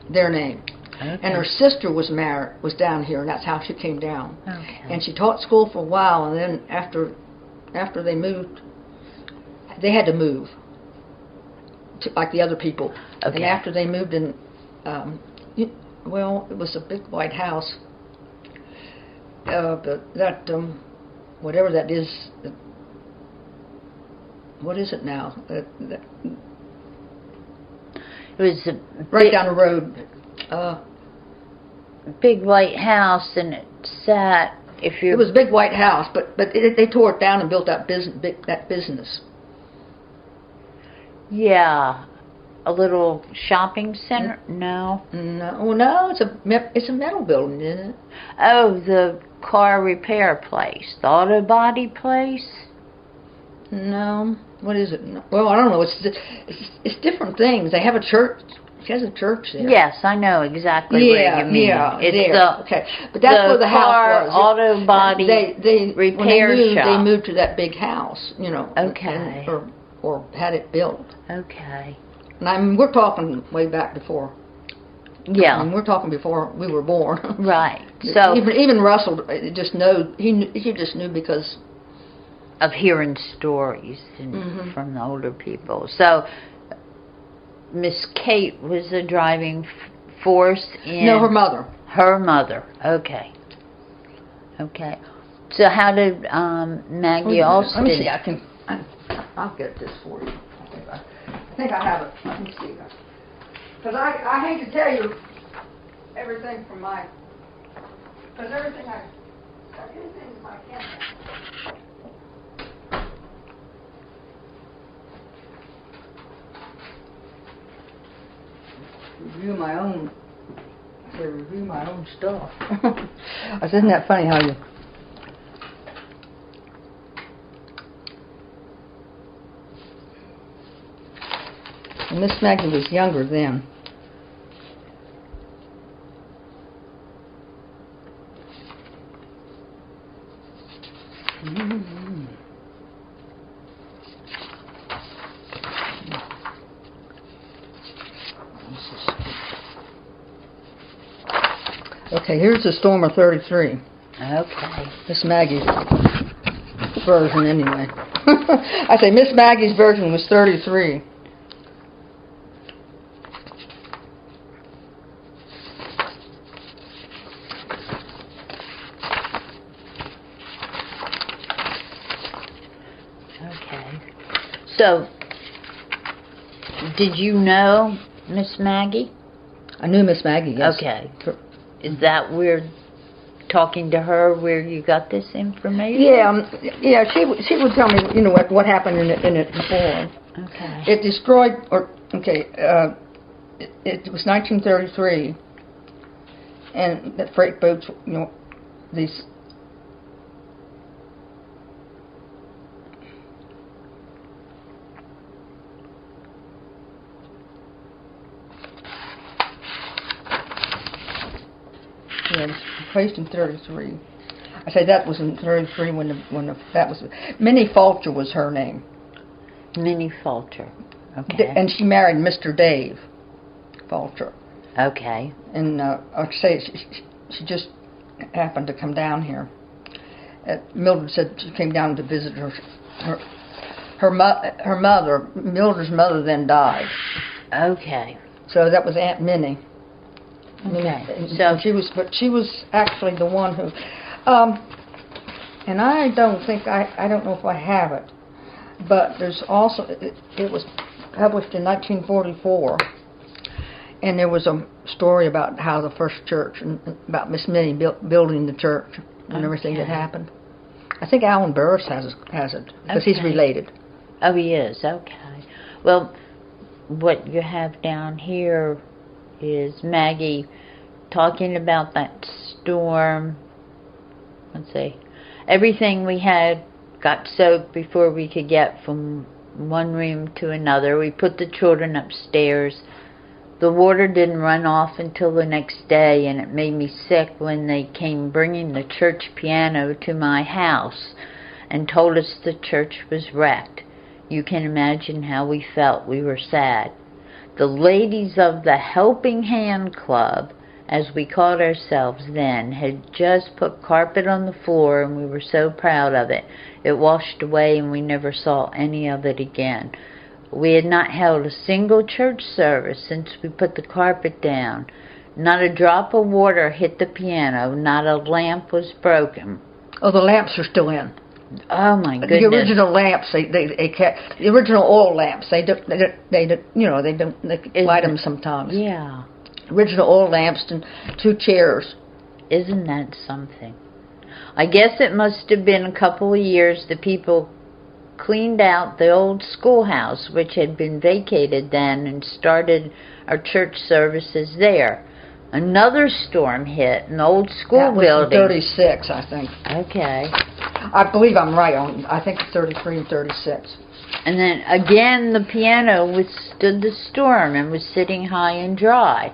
their name. Okay. And her sister was down here, and that's how she came down. Okay. And she taught school for a while, and then after they moved, they had to move, like the other people. Okay. And after they moved in, it was a big white house. But that whatever that is, what is it now? It was right down the road. Big white house, and it sat. It was a big white house, but they tore it down and built that business. Yeah, a little shopping center. No. It's a metal building, isn't it? Oh, the car repair place, the auto body place. No. what is it? Well, I don't know. It's different things. They have a church. She has a church there. Yes, I know exactly what you mean. Yeah, it's there. Okay, but that's where the car house was. Auto body repair when they moved, shop. They moved to that big house, you know. Okay. Or had it built. Okay. And I mean, we're talking way back before. Yeah. I mean, we're talking before we were born. Right. So even Russell just know he just knew because of hearing stories from the older people. So Miss Kate was the driving force in... No, her mother. Her mother. Okay. Okay. So how did Maggie Alston... Let me see. I'll get this for you. I think I have it. Let me see. Because I hate to tell you everything from my... Because everything I can. Review my own stuff. Isn't that funny how you... Miss Maggie was younger then. Okay, here's the Storm of 33. Okay. Miss Maggie's version, anyway. I say Miss Maggie's version was 33. Okay. So, did you know Miss Maggie? I knew Miss Maggie, yes. Okay. Is that where, talking to her, where you got this information? Yeah. She would tell me, you know, what happened in it before. Okay. It destroyed, it was 1933, and the freight boats, you know, these. Yeah, it was placed in 33. I say that was in 33 when that was... Minnie Falcher was her name. Minnie Falcher. Okay. And she married Mr. Dave Falcher. Okay. And like I say, she just happened to come down here. Mildred said she came down to visit her mother. Mildred's mother then died. Okay. So that was Aunt Minnie. Okay. So she was actually the one who, and I don't know if I have it, but there's also, it was published in 1944, and there was a story about how the first church, and about Miss Minnie building the church and everything that happened. I think Alan Burris has it, because he's related. Oh, he is, okay. Well, what you have down here is Maggie talking about that storm. Let's see. Everything we had got soaked before we could get from one room to another. We put the children upstairs. The water didn't run off until the next day, and it made me sick when they came bringing the church piano to my house and told us the church was wrecked. You can imagine how we felt. We were sad. The ladies of the Helping Hand Club, as we called ourselves then, had just put carpet on the floor, and we were so proud of it. It washed away, and we never saw any of it again. We had not held a single church service since we put the carpet down. Not a drop of water hit the piano. Not a lamp was broken. Oh, the lamps are still in. Oh my goodness! The original lamps, they kept the original oil lamps. They light them sometimes. Yeah. Original oil lamps and 2 chairs. Isn't that something? I guess it must have been a couple of years the people cleaned out the old schoolhouse, which had been vacated then, and started our church services there. Another storm hit an old school building. That was in 36, I think. Okay. I believe I'm right on. I think it's 33 and 36. And then again, the piano withstood the storm and was sitting high and dry.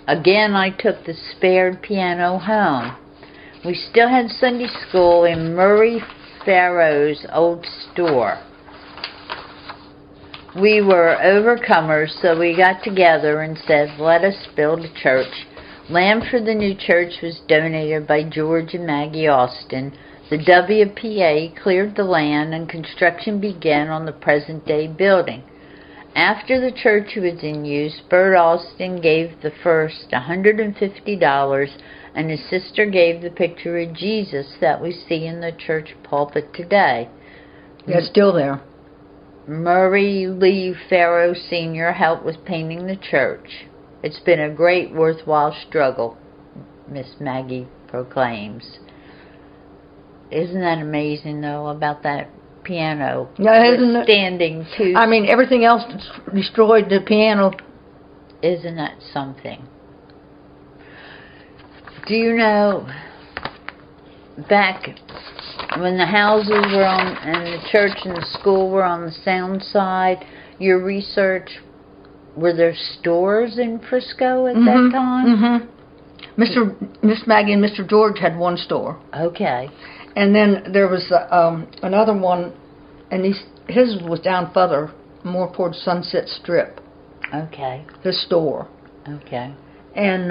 Again, I took the spared piano home. We still had Sunday school in Murray Farrow's old store. We were overcomers, so we got together and said, let us build a church. Land for the new church was donated by George and Maggie Austin. The WPA cleared the land and construction began on the present-day building. After the church was in use, Bert Austin gave the first $150, and his sister gave the picture of Jesus that we see in the church pulpit today. Yeah, it's still there. Murray Lee Farrow Sr. helped with painting the church. It's been a great, worthwhile struggle, Miss Maggie proclaims. Isn't that amazing, though, about that piano? Yeah, isn't it? Standing too. I mean, everything else destroyed the piano. Isn't that something? Do you know, back when the houses were on, and the church and the school were on the sound side, your research, were there stores in Frisco at that time? Miss Maggie and Mr. George had one store. Okay. And then there was another one, and his was down further, more towards Sunset Strip. Okay. His store. Okay. And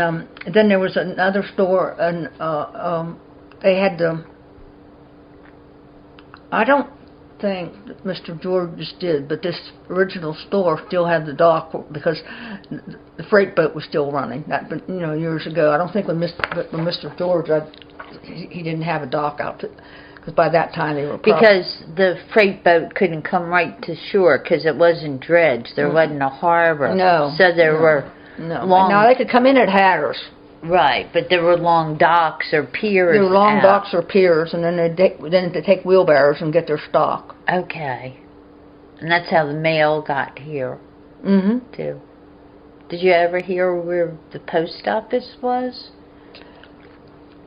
then there was another store, and they had the. I don't think that Mr. George did, but this original store still had the dock because the freight boat was still running. That, years ago. I don't think when Mr. George, he didn't have a dock out because by that time they were. Because the freight boat couldn't come right to shore because it wasn't dredged. There wasn't a harbor. No. So there were long. Now they could come in at Hatteras. Right, but there were long docks or piers. There were long docks or piers, and then they take wheelbarrows and get their stock. Okay, and that's how the mail got here. Too. Did you ever hear where the post office was?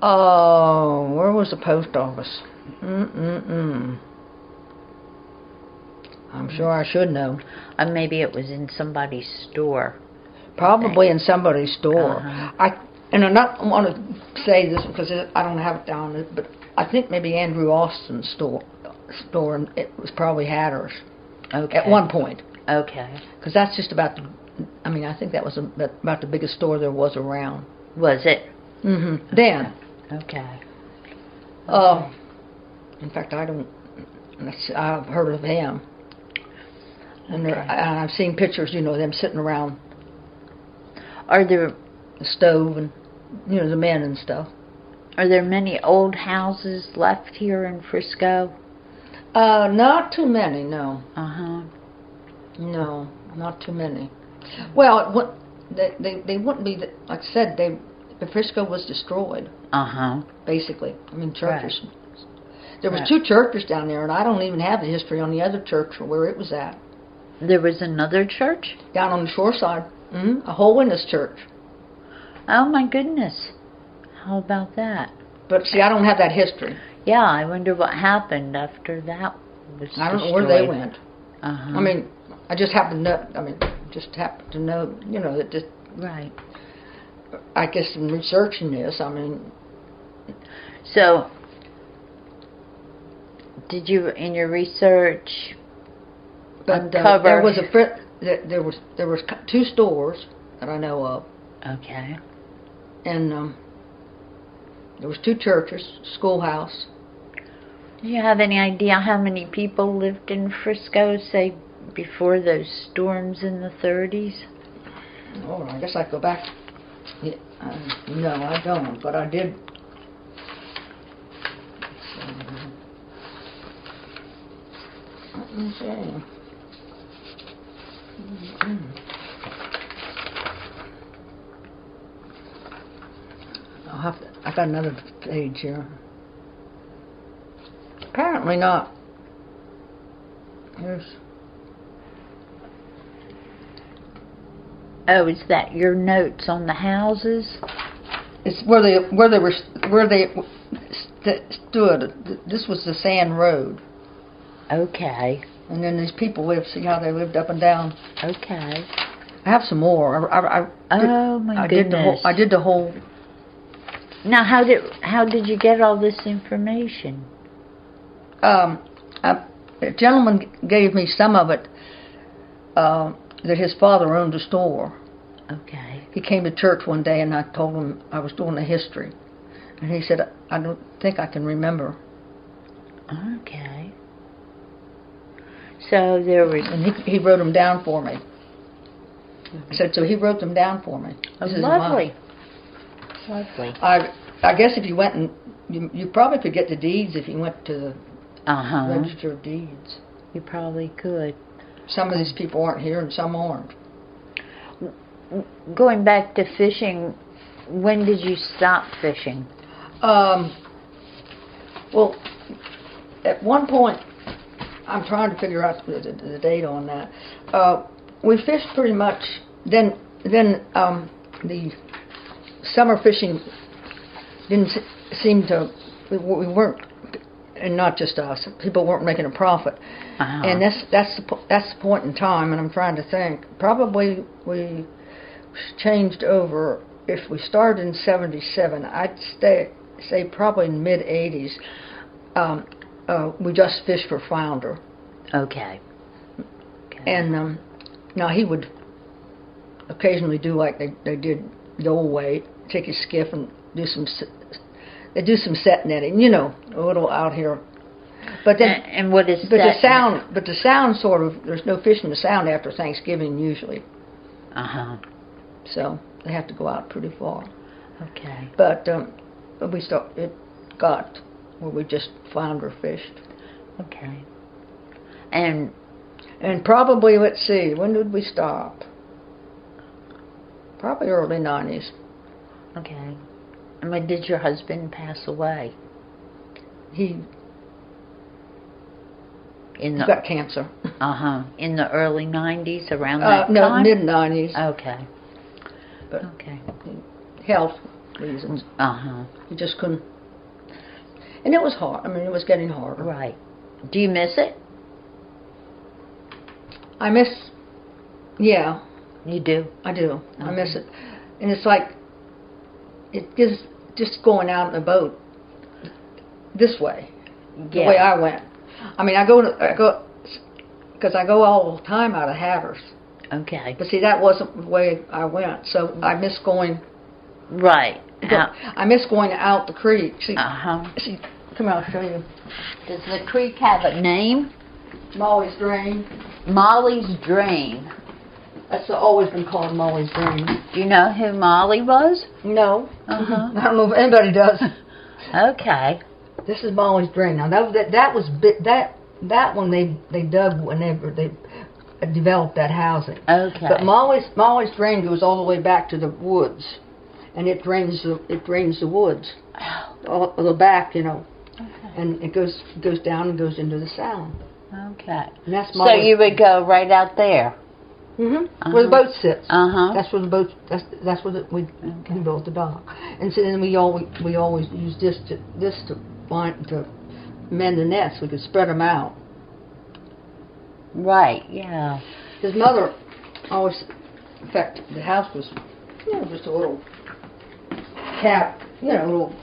Oh, where was the post office? I'm sure I should know. Maybe it was in somebody's store. Probably in somebody's store. And I don't want to say this because I don't have it down, but I think maybe Andrew Austin's store, and it was probably Hatteras. Okay. At one point. Okay. Because that's just about I think that was about the biggest store there was around. Was it? Then. Okay. In fact, I've heard of him. And I've seen pictures, them sitting around. Are there the stove and the men and stuff? Are there many old houses left here in Frisco? Not too many, no. No, not too many. Well, they wouldn't be. Like I said, the Frisco was destroyed. Basically, I mean churches. Right. There was 2 churches down there, and I don't even have the history on the other church or where it was at. There was another church? Down on the shore side. A Holiness church. Oh, my goodness. How about that? But, see, I don't have that history. Yeah, I wonder what happened after that was destroyed. I don't know where they went. Uh-huh. I mean, I just happen to know, that just... Right. I guess in researching this, I mean... So, did you, in your research, uncover... There was 2 stores that I know of. Okay. And there was 2 churches, schoolhouse. Do you have any idea how many people lived in Frisco, say, before those storms in the 30s? Oh, I guess I go back. Yeah, no, I don't, but I did. Let me see. I got another page here. Apparently not. Here's. Oh, is that your notes on the houses? It's where they stood. This was the sand road. Okay. And then these people lived, see how they lived up and down. Okay. I have some more. Oh my goodness. I did the whole. Now, how did you get all this information? A gentleman gave me some of it. That his father owned a store. Okay. He came to church one day, and I told him I was doing the history, and he said, "I don't think I can remember." Okay. So there was, and he wrote them down for me. I said, so he wrote them down for me. Oh, lovely. Lovely. I guess if you went and you probably could get the deeds if you went to the Register of Deeds. You probably could. Some of these people aren't here, and some aren't. Going back to fishing, when did you stop fishing? Well, at one point, I'm trying to figure out the date on that. We fished pretty much. Then the summer fishing didn't seem to. We weren't, and not just us. People weren't making a profit, and that's the point in time. And I'm trying to think. Probably we changed over. If we started in '77, I'd say probably in mid '80s. We just fished for flounder. Okay. And now he would occasionally do like they did the old way, take his skiff and do some set netting, a little out here. But then, and what is but that? the sound sort of, there's no fishing the sound after Thanksgiving usually. So they have to go out pretty far. Okay. But it got where we just flounder fished. Okay. And probably, let's see, when did we stop? Probably early 90s. Okay. And when did your husband pass away? He got cancer. In the early 90s, around that time? No, mid 90s. Okay. But okay. Health reasons. He just couldn't. And it was hard. I mean, it was getting harder. Right. Do you miss it? I miss. Yeah. You do? I do. I miss it. And it's like, it gives just going out in a boat this way. The way I went. I mean, I go because I go all the time out of Hatteras. Okay. But see, that wasn't the way I went, so I miss going. Right. I miss going out the creek. See, see, come out, I'll show you. Does the creek have a name? Molly's Drain. Molly's Drain. That's always been called Molly's Drain. Do you know who Molly was? No. I don't know if anybody does. Okay. This is Molly's Drain. Now that one they dug whenever they developed that housing. Okay. But Molly's Drain goes all the way back to the woods, and it drains the woods, all the back, Okay. And it goes down and goes into the Sound. Okay. And that's so you would go right out there. Where the boat sits. That's where the boat. That's where we built the dock. And so then we always use this to mend the nets. We could spread them out. Right. Yeah. His mother always. In fact, the house was, just a little little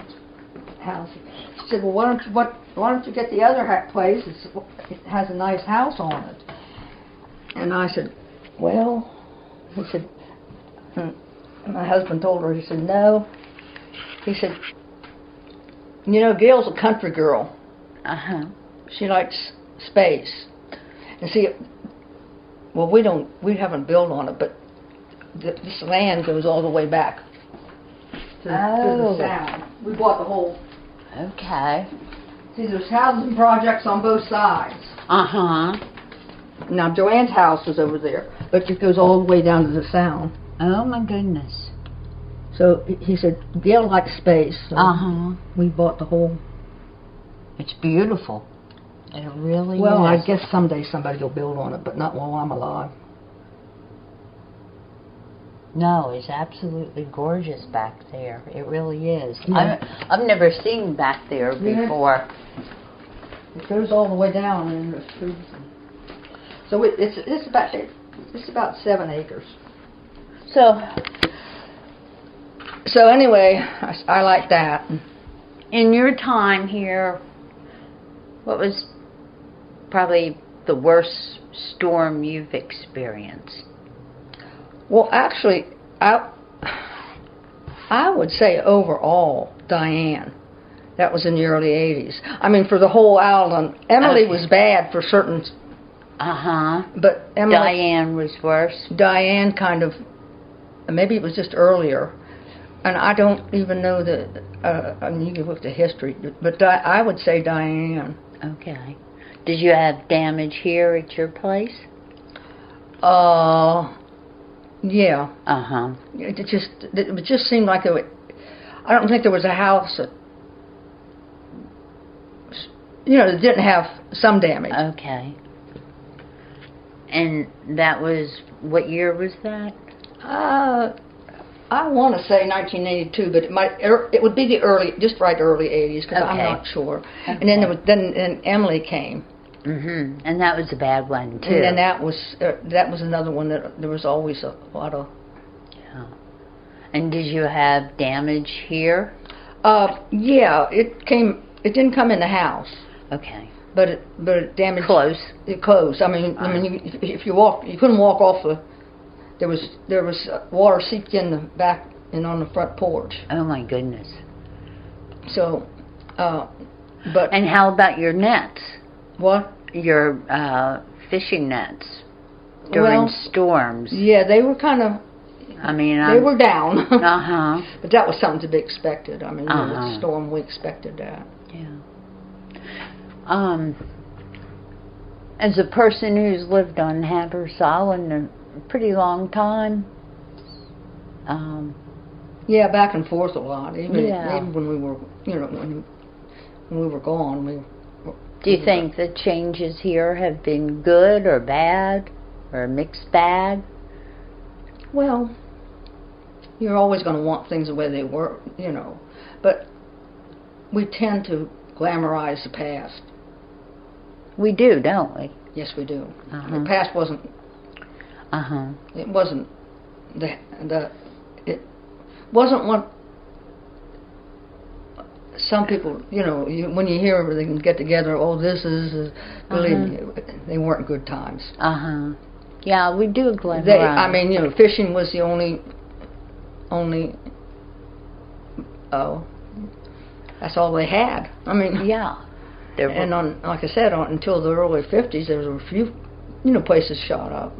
house. She said, "Well, why don't you get the other place? It has a nice house on it." And I said, "Well," he said, my husband told her, he said, "No." He said, Gail's a country girl. She likes space. And see, well, we haven't built on it, but this land goes all the way back to the Sound. We bought the whole. Okay. See, there's housing projects on both sides. Now, Joanne's house was over there, but it goes all the way down to the Sound. Oh, my goodness. So he said, Gail likes space. So we bought the whole. It's beautiful. It really is. Well, I guess someday somebody will build on it, but not while I'm alive. No, it's absolutely gorgeous back there. It really is. Yeah. I've never seen back there before. It goes all the way down, and there's trees. So it's about 7 acres. So anyway, I like that. In your time here, what was probably the worst storm you've experienced? Well, actually, I would say overall, Diane. That was in the early 80s. I mean, for the whole island. Emily was bad for certain. But Emily, Diane was worse. Diane kind of, maybe it was just earlier. And I don't even know I mean, you can look at the history, but I would say Diane. Okay. Did you have damage here at your place? Yeah. It just seemed like I don't think there was a house that, that didn't have some damage. Okay. And that was, what year was that? I want to say 1982, but it would be the early 80s, because I'm not sure. Okay. And then Emily came. And that was a bad one too. And then that was another one that there was always a lot of. Yeah. And did you have damage here? Yeah, it didn't come in the house. Okay. But it damaged. Close. It closed. I mean, if you walk, you couldn't walk off the. There was water seeped in the back and on the front porch. Oh my goodness. So, but. And how about your nets? What? Your fishing nets during storms. Yeah, they were kind of. I mean, they were down. But that was something to be expected. I mean, with the storm, we expected that. Yeah. As a person who's lived on Hatteras Island a pretty long time. Yeah, back and forth a lot. Even when we were, when we were gone, Do you think the changes here have been good or bad or a mixed bag? Well, you're always going to want things the way they were, but we tend to glamorize the past. We do, don't we? Yes, we do. The past wasn't. It wasn't it wasn't what some people, when you hear everything get together, this is, believe me, they weren't good times. Yeah, we do glamorize. I mean, fishing was the only, that's all they had. I mean, yeah. And like I said, until the early 50s, there were a few, places shot up.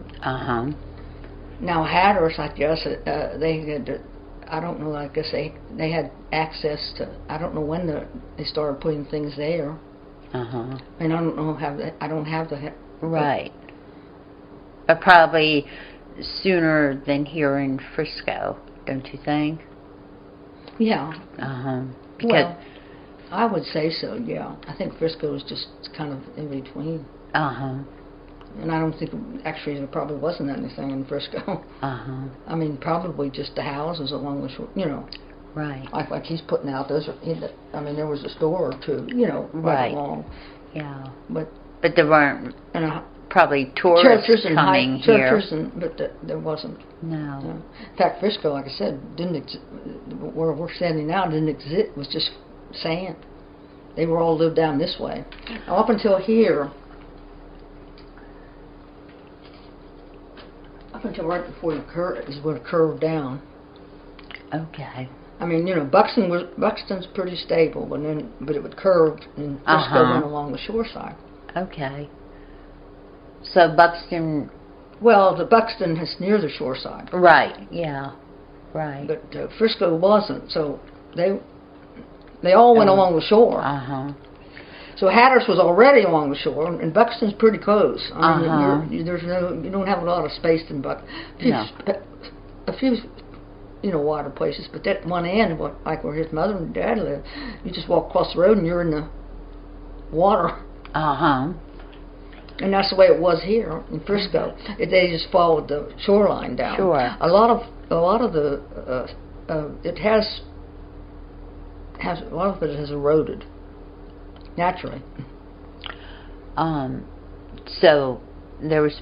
Now Hatteras, I guess, they had, I don't know, I guess they had access to, I don't know when they started putting things there. And I don't know I don't have the... Right. But probably sooner than here in Frisco, don't you think? Yeah. Because well, I would say so, yeah. I think Frisco is just kind of in between. And I don't think, actually, there probably wasn't anything in Frisco. I mean, probably just the houses along the shore, Right. Like he's putting out those. I mean, there was a store or two, right along. Yeah. But there weren't probably tourists coming here. But there wasn't. No. In fact, Frisco, like I said, where we're standing now didn't exist. It was just sand. They were all lived down this way. Now, up until here, up until right before the curve is where it curved down. Okay. I mean, Buxton's pretty stable, but it would curve and Frisco went along the shore side. Okay. So Buxton. Well, the Buxton is near the shore side. Right. Yeah. Right. But Frisco wasn't, so they all went along the shore. So Hatteras was already along the shore, and Buxton's pretty close. I mean, you don't have a lot of space in Buxton. A few, water places, but that one end, like where his mother and dad lived, you just walk across the road and you're in the water. And that's the way it was here in Frisco. They just followed the shoreline down. Sure. A lot of the it has a lot of it has eroded naturally. So there was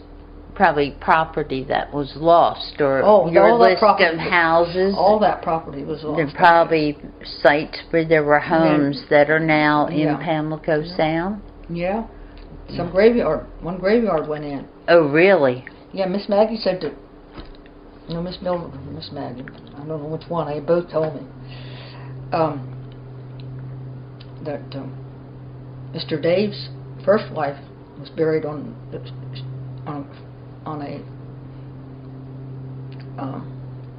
probably property that was lost, or Oh, your all that list property- of houses. All that property was lost. There probably sites where there were homes that are now in Yeah. Pamlico Sound. Yeah. Some graveyard. One graveyard went in. Oh, really? Yeah, Miss Maggie said that. No, Miss Mildred, Miss Maggie. I don't know which one. They both told me. That Mr. Dave's first wife was buried on a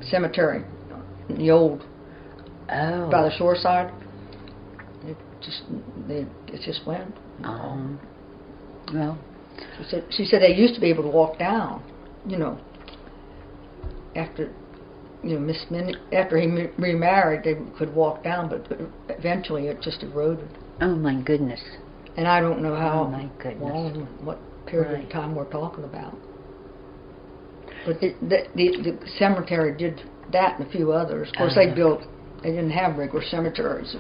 cemetery, in the old by the shore side. It just went. Well, She said they used to be able to walk down, after Miss Minnie, after he remarried, they could walk down, but eventually it just eroded. oh my goodness. And I don't know how Oh my goodness. long, what period Right. of time we're talking about. But the cemetery did that and a few others. Of course, they didn't have regular cemeteries.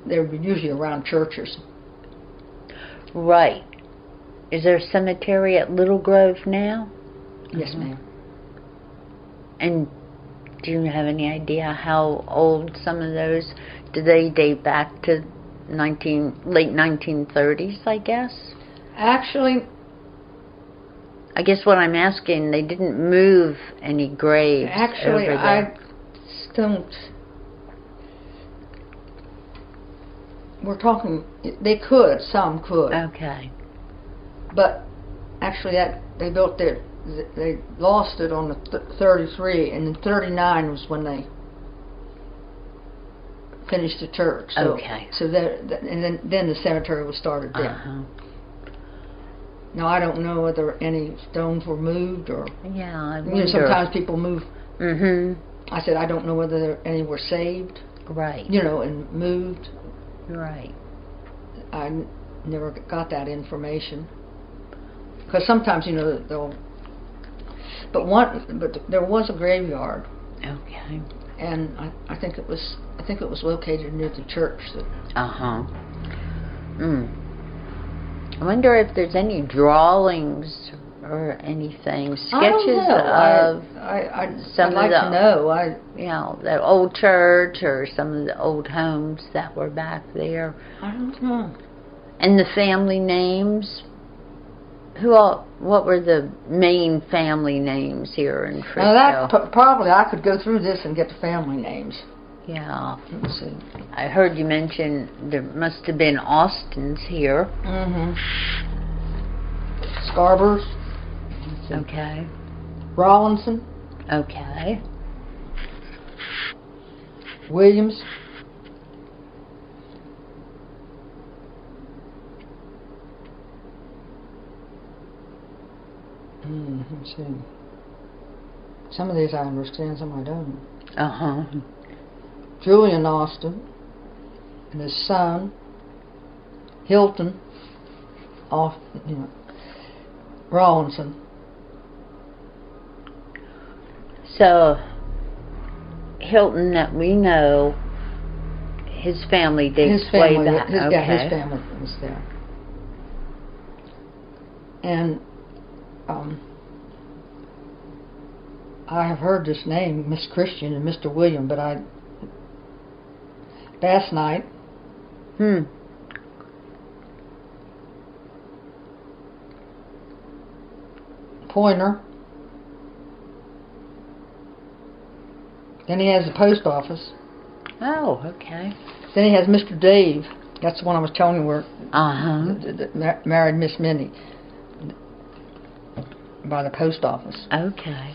They were usually around churches. Right. Is there a cemetery at Little Grove now? Yes, ma'am. And do you have any idea how old some of those? Do they date back to late 1930s, I guess? Actually, I guess what I'm asking, they didn't move any graves over there. I don't. We're talking. They could. Some could. Okay. But actually, they built they lost it on the 33, and in 39 was when they finished the church. So, Okay. So and then the cemetery was started there. Uh-huh. Now I don't know whether any stones were moved or. Yeah, I wonder. Sometimes people move. Mm-hmm. I said I don't know whether any were saved. Right. And moved. Right. I never got that information. Because sometimes they'll. But there was a graveyard. Okay. And I think it was located near the church. Uh-huh. I wonder if there's any drawings or anything, sketches I don't know. of I'd like to know. The old church or some of the old homes that were back there. I don't know. And the family names. What were the main family names here in Frisco? Now that probably I could go through this and get the family names. Yeah. Let's see. I heard you mention there must have been Austins here. Mm-hmm. Scarboroughs. Okay. Rollinson. Okay. Williams. Let's see. Some of these I understand, some I don't. Uh-huh. Julian Austin and his son, Hilton, Rawlinson. So, Hilton, that we know, his family dates way back. Yeah, his family was there. And I have heard this name, Miss Christian and Mr. William, but last night. Pointer. Then he has the post office. Oh, okay. Then he has Mr. Dave. That's the one I was telling you where Uh-huh. married Miss Minnie by the post office. Okay.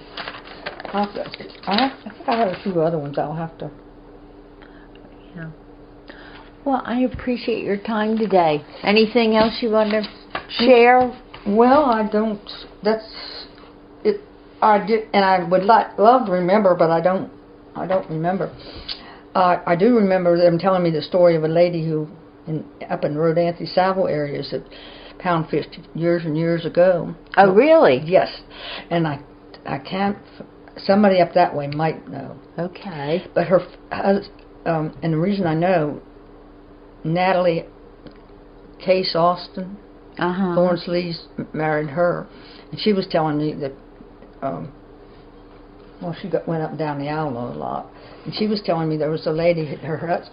I think I have a few other ones I'll have to. Yeah. Well, I appreciate your time today. Anything else you want to share? Well, I don't. That's it. I did, and I would love to remember, but I don't remember. I do remember them telling me the story of a lady who, up in Rodanthe, Savile areas, that pound fished years and years ago. Oh, really? Yes, and I can't. Somebody up that way might know. Okay. But her, and the reason I know, Natalie Case Austin Florence Lee's married her, and she was telling me that, she went up and down the Alamo a lot, and she was telling me there was a lady, her husband,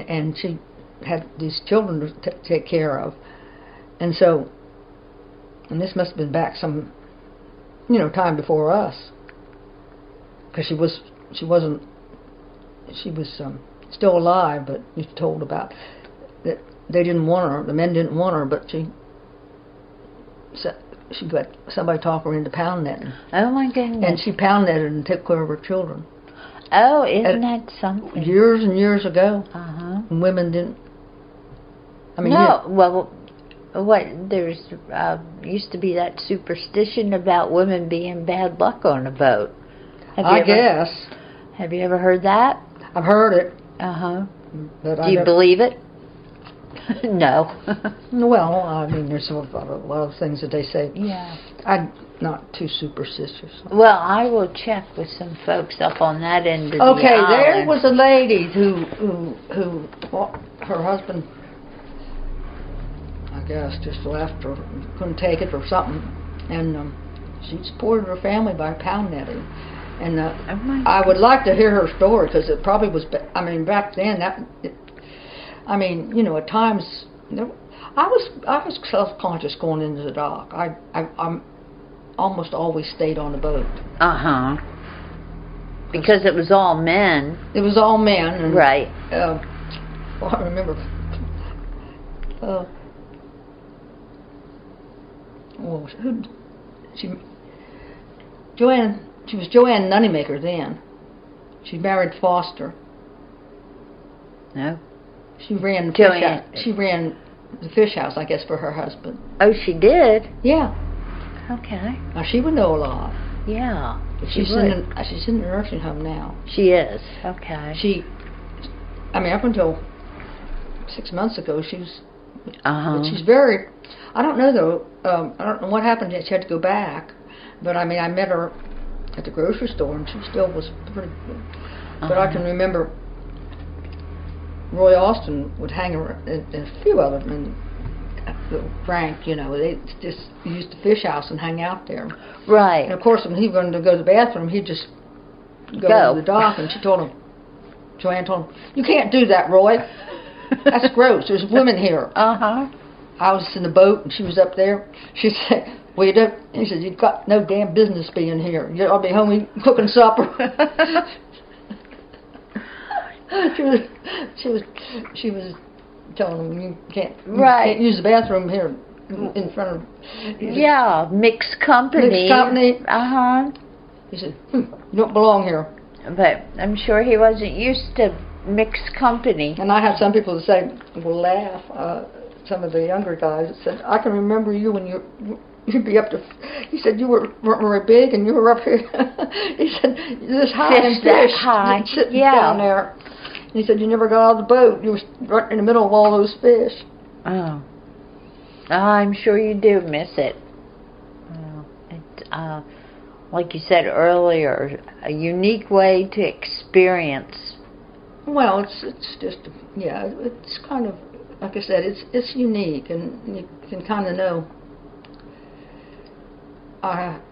and she had these children to take care of, and so, and this must have been back some, time before us, because she was still alive, but you told about that they didn't want her, the men didn't want her, but she got somebody talk her into pound netting. Oh my goodness! And she pound netted and took care of her children. Oh, isn't that something? Years and years ago, when women didn't. I mean, there's used to be that superstition about women being bad luck on a boat. I guess. Have you ever heard that? I've heard it. But do you believe it? No. Well, I mean, there's a lot of things that they say. Yeah. I'm not too superstitious. Well, I will check with some folks up on that end of the island. Okay, there was a lady who her husband, I guess, just left or couldn't take it or something, and she supported her family by pound netting. And I would like to hear her story, because it probably was. I mean, back then at times, I was self-conscious going into the dock. I'm almost always stayed on the boat. Because it was all men. It was all men. And, right. I remember. She was Joanne Nunnymaker then. She married Foster. No. She ran the fish house. She ran the fish house, I guess, for her husband. Oh, she did? Yeah. Okay. Now she would know a lot. Yeah. She's in the nursing home now. She is. Okay. Up until 6 months ago, she was. But she's very. I don't know though. I don't know what happened. She had to go back. But I met her at the grocery store, and she still was pretty good. But I can remember Roy Austin would hang around, and a few of them, and Frank, they just used the fish house and hang out there. Right. And of course, when he wanted to go to the bathroom, he'd just go to the dock, and Joanne told him, "You can't do that, Roy. That's gross. There's women here." I was in the boat, and she was up there. She said, "Well, you don't." He said, "You've got no damn business being here. I'll be home cooking supper." She was telling him, "You can't use the bathroom here in front of." Yeah, mixed company. Mixed company. He said, "You don't belong here." But I'm sure he wasn't used to mixed company. And I had some people that say, will laugh. Some of the younger guys that said, "I can remember you when you'd be up to." He said, "You weren't very big, and you were up here." He said, "This high and that high, sitting down there." And he said, "You never got out of the boat. You were right in the middle of all those fish." Oh, I'm sure you do miss it. Like you said earlier, a unique way to experience. Well, it's just it's kind of, like I said, it's unique, and you can kind of know.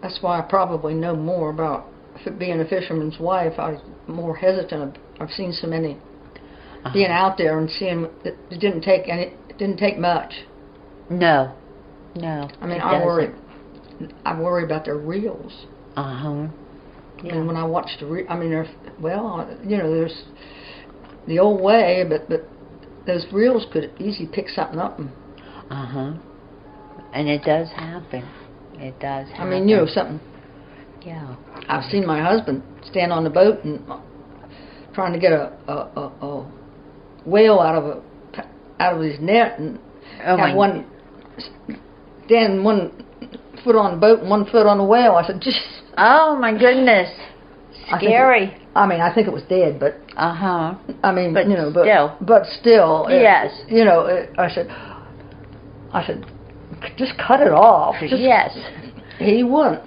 That's why I probably know more about being a fisherman's wife. I was more hesitant. I've seen so many being out there and seeing that it didn't take much. No. I worry about their reels. Yeah. And when I watch there's the old way, but those reels could easily pick something up. And it does happen. It does happen. Something. Yeah. I've seen my husband stand on the boat and trying to get a whale out of his net, and have one foot on the boat and 1 foot on the whale. I said, "Just." Oh my goodness. Scary. I think it was dead, but. But still. Yes. I said, "Just cut it off." Yes. He wouldn't.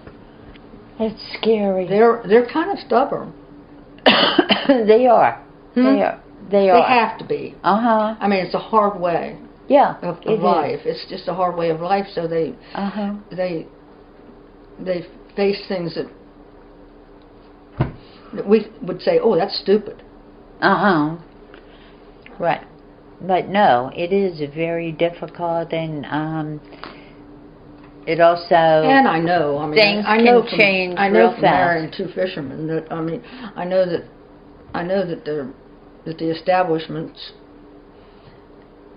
It's scary. They're kind of stubborn. They are. They are. They have to be. Uh-huh. I mean, it's a hard way. Yeah, of it life. is. It's just a hard way of life. So they face things that we would say, oh, that's stupid. Right. But no, it is very difficult, and it also. And I know, I mean, things I know can from, change I know real from fast. marrying two fishermen that I know that the establishments.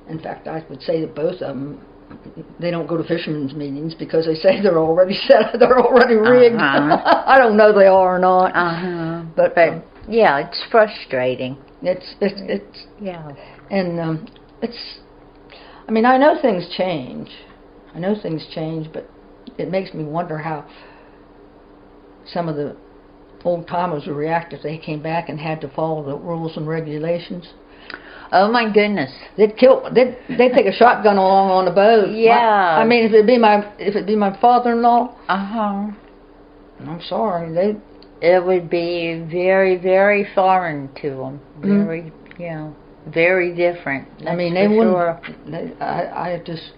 In fact, I would say that both of them, they don't go to fishermen's meetings because they say they're already set, they're already rigged. I don't know if they are or not. But yeah, it's frustrating. It's Yeah. And I mean, I know things change. But it makes me wonder how some of the old timers would react if they came back and had to follow the rules and regulations. Oh my goodness! They'd take a shotgun along on the boat. Yeah. I mean, if it'd be my father-in-law. I'm sorry, It would be very, very foreign to them. Very, very different. I mean, they wouldn't. I just.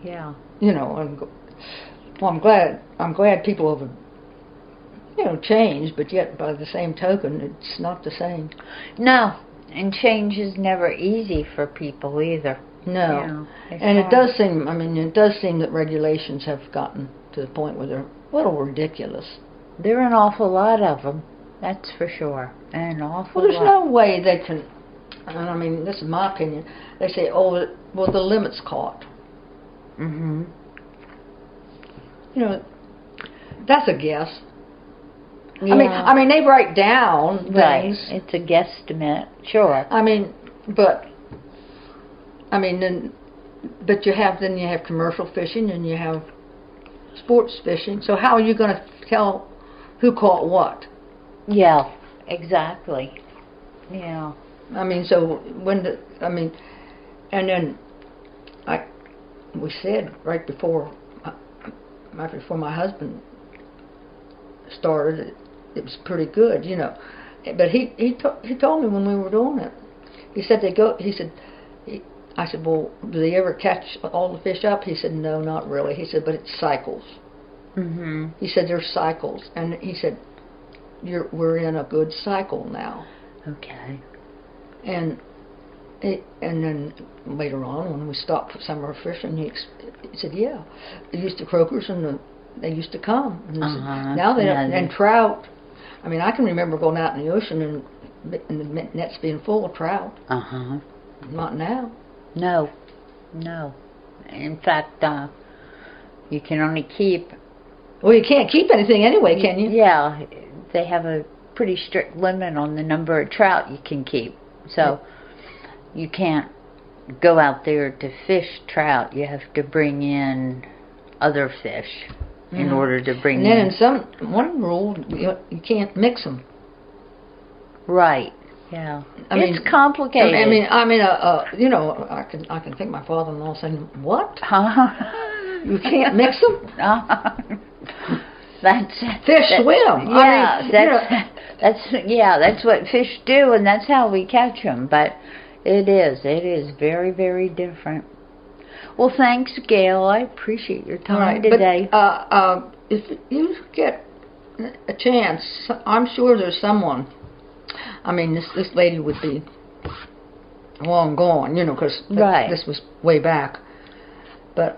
Yeah. You know, well, I'm glad people have, changed, but yet by the same token, it's not the same. No. And change is never easy for people either. No. And it does seem that regulations have gotten to the point where they're a little ridiculous. There are an awful lot of them, that's for sure. An awful lot. Well, there's no way they can, and I mean, this is my opinion, they say, oh, well, the limit's caught. That's a guess. Yeah. I mean, they write down things. Right. It's a guesstimate, sure. But you have commercial fishing and you have sports fishing. So how are you going to tell who caught what? Yeah, exactly. Yeah. I mean, so and then we said right before my husband started, it was pretty good, But he told me when we were doing it. He said I said, well, do they ever catch all the fish up? He said, no, not really. He said, but it's cycles. He said, there's cycles, and he said, we're in a good cycle now. Okay. And then later on, when we stopped for summer fishing, he said, yeah, they used to croakers and they used to come. And he said, now they don't. And trout. I mean, I can remember going out in the ocean and the nets being full of trout. Not now. No. In fact, you can only keep. Well, you can't keep anything anyway, can you? Yeah, they have a pretty strict limit on the number of trout you can keep. So you can't go out there to fish trout. You have to bring in other fish in order to bring in. And then one rule, you can't mix them. Right. Yeah. It's complicated. I can think my father-in-law saying, "What? You can't mix them? Fish swim. Yeah, that's what fish do, and that's how we catch them. But it is very, very different. Well, thanks, Gail. I appreciate your time today. But, if you get a chance, I'm sure there's someone. I mean, this lady would be long gone, because this was way back. But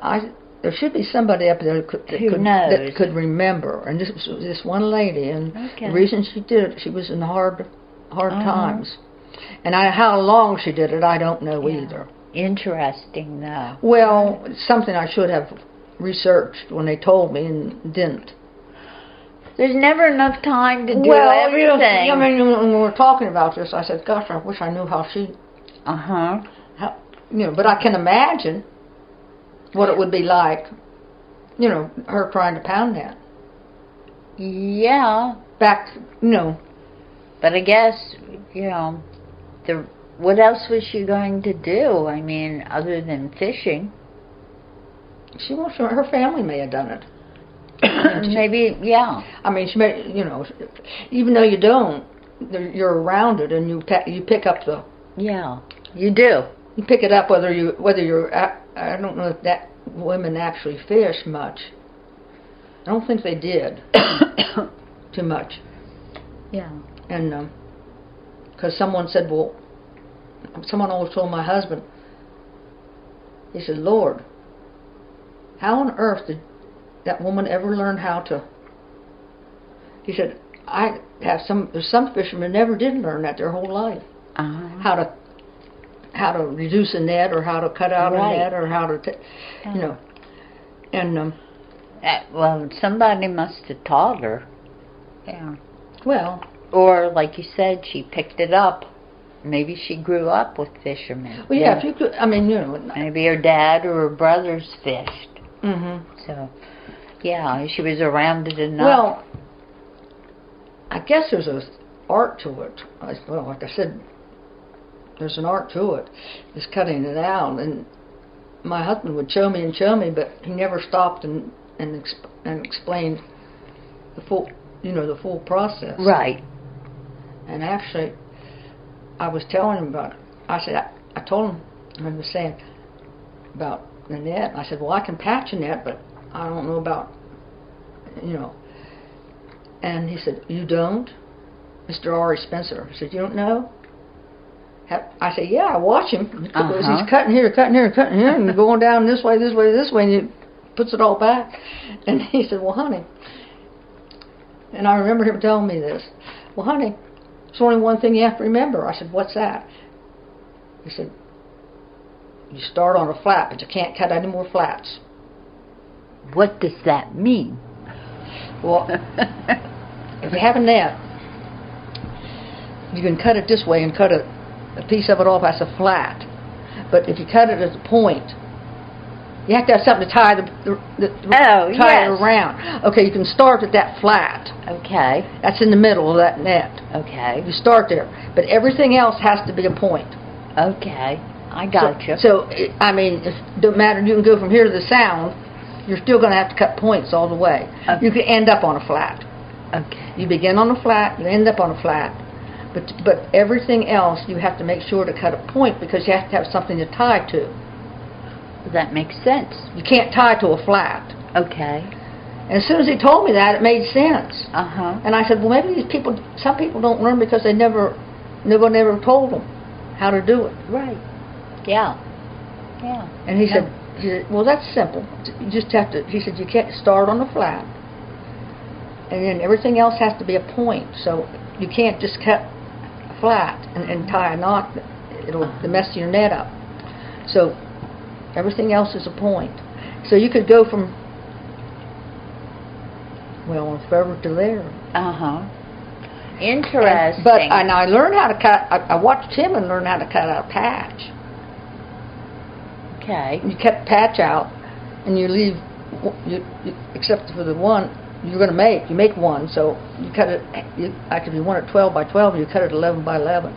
there should be somebody up there that could remember. And this was this one lady, and the reason she did it, she was in hard times. And how long she did it, I don't know either. Interesting, though. Well, it's something I should have researched when they told me and didn't. There's never enough time to do everything. When we were talking about this, I said, gosh, I wish I knew how she... but I can imagine what it would be like, her trying to pound that. Yeah. Back, But I guess, what else was she going to do? I mean, other than fishing. Her family may have done it. Maybe, yeah. I mean, she may, even though you don't, you're around it and you pick up the... Yeah, you do. You pick it up whether you're. I don't know if that women actually fish much. I don't think they did too much. Yeah. And because someone said, well, someone always told my husband. He said, Lord, how on earth did that woman ever learn how to? He said, there's some fishermen never did learn that their whole life. How to reduce a net, or how to cut out a net, or how to, you know, and well, somebody must have taught her. Yeah. Well, or like you said, she picked it up. Maybe she grew up with fishermen. Well, yeah. If you could, I mean, you know, maybe her dad or her brothers fished. So, yeah, she was around it enough. Well, I guess there's an art to it. Well, like I said, there's an art to it. It's cutting it out, and my husband would show me, but he never stopped and explained the full process. Right. And actually, I was telling him about it. I told him, I was saying about the net. I said, well, I can patch a net, but I don't know about, you know. And he said, you don't? Mr. R.E. Spencer. He said, you don't know? I said, yeah, I watch him. He's cutting here, and going down this way, and he puts it all back. And he said, well, honey, and I remember him telling me this, well, honey, there's only one thing you have to remember. I said, what's that? He said, you start on a flat, but you can't cut any more flats. What does that mean? Well, if you have a net, you can cut it this way and cut a piece of it off as a flat. But if you cut it as a point, you have to have something to tie it around. Okay, you can start at that flat. Okay. That's in the middle of that net. Okay. You start there. But everything else has to be a point. Okay. I got you. So, I mean, it don't matter. You can go from here to the Sound. You're still going to have to cut points all the way. Okay. You can end up on a flat. Okay. You begin on a flat, you end up on a flat. But everything else, you have to make sure to cut a point, because you have to have something to tie to. That makes sense. You can't tie to a flat. Okay. And as soon as he told me that, it made sense. And I said, well, maybe some people don't learn because nobody never told them how to do it. Right. Yeah. Yeah. And he said, well, that's simple. You just have to, he said, you can't start on the flat. And then everything else has to be a point. So you can't just cut a flat and tie a knot. It'll mess your net up. So everything else is a point. So you could go from, well, forever to there. Interesting. And I learned how to cut. I watched him and learned how to cut out a patch. Okay. You cut the patch out, and you leave, except for the one you're going to make. You make one, so you cut it. If you want it 12 by 12, you cut it 11 by 11.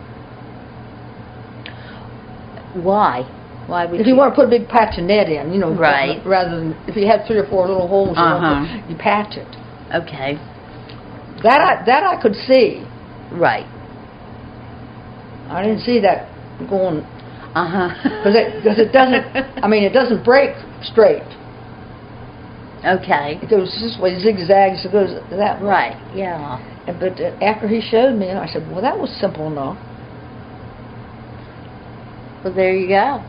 Why? Why would if you want to put a big patch of net in, you know, right? Rather than if you had 3 or 4 little holes, you patch it. Okay. That I could see. Right. I didn't see that going. Because it doesn't. I mean, it doesn't break straight. Okay. It goes this way, zigzags. It goes that way. Right. Yeah. But after he showed me, I said, "Well, that was simple enough." Well, there you go.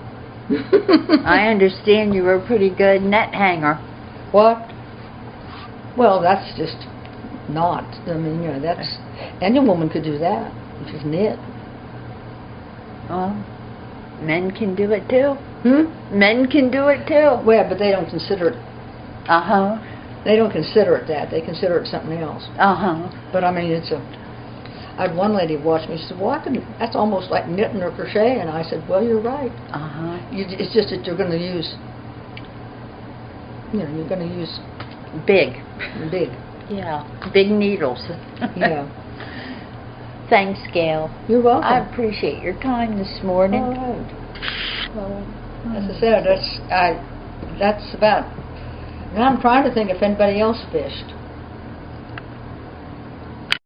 I understand you were a pretty good net hanger. What? Well, that's just not. I mean, you know, that's any woman could do that. Just knit. Well, men can do it too. Men can do it too. Well, but they don't consider it. They don't consider it that. They consider it something else. But I mean, I had one lady watch me. She said, "Well, that's almost like knitting or crochet." And I said, "Well, you're right. It's just that you're going to use. You know, you're going to use big. Yeah, big needles." Yeah. Thanks, Gail. You're welcome. I appreciate your time this morning. All right. Well, as I said, that's about. And I'm trying to think if anybody else fished.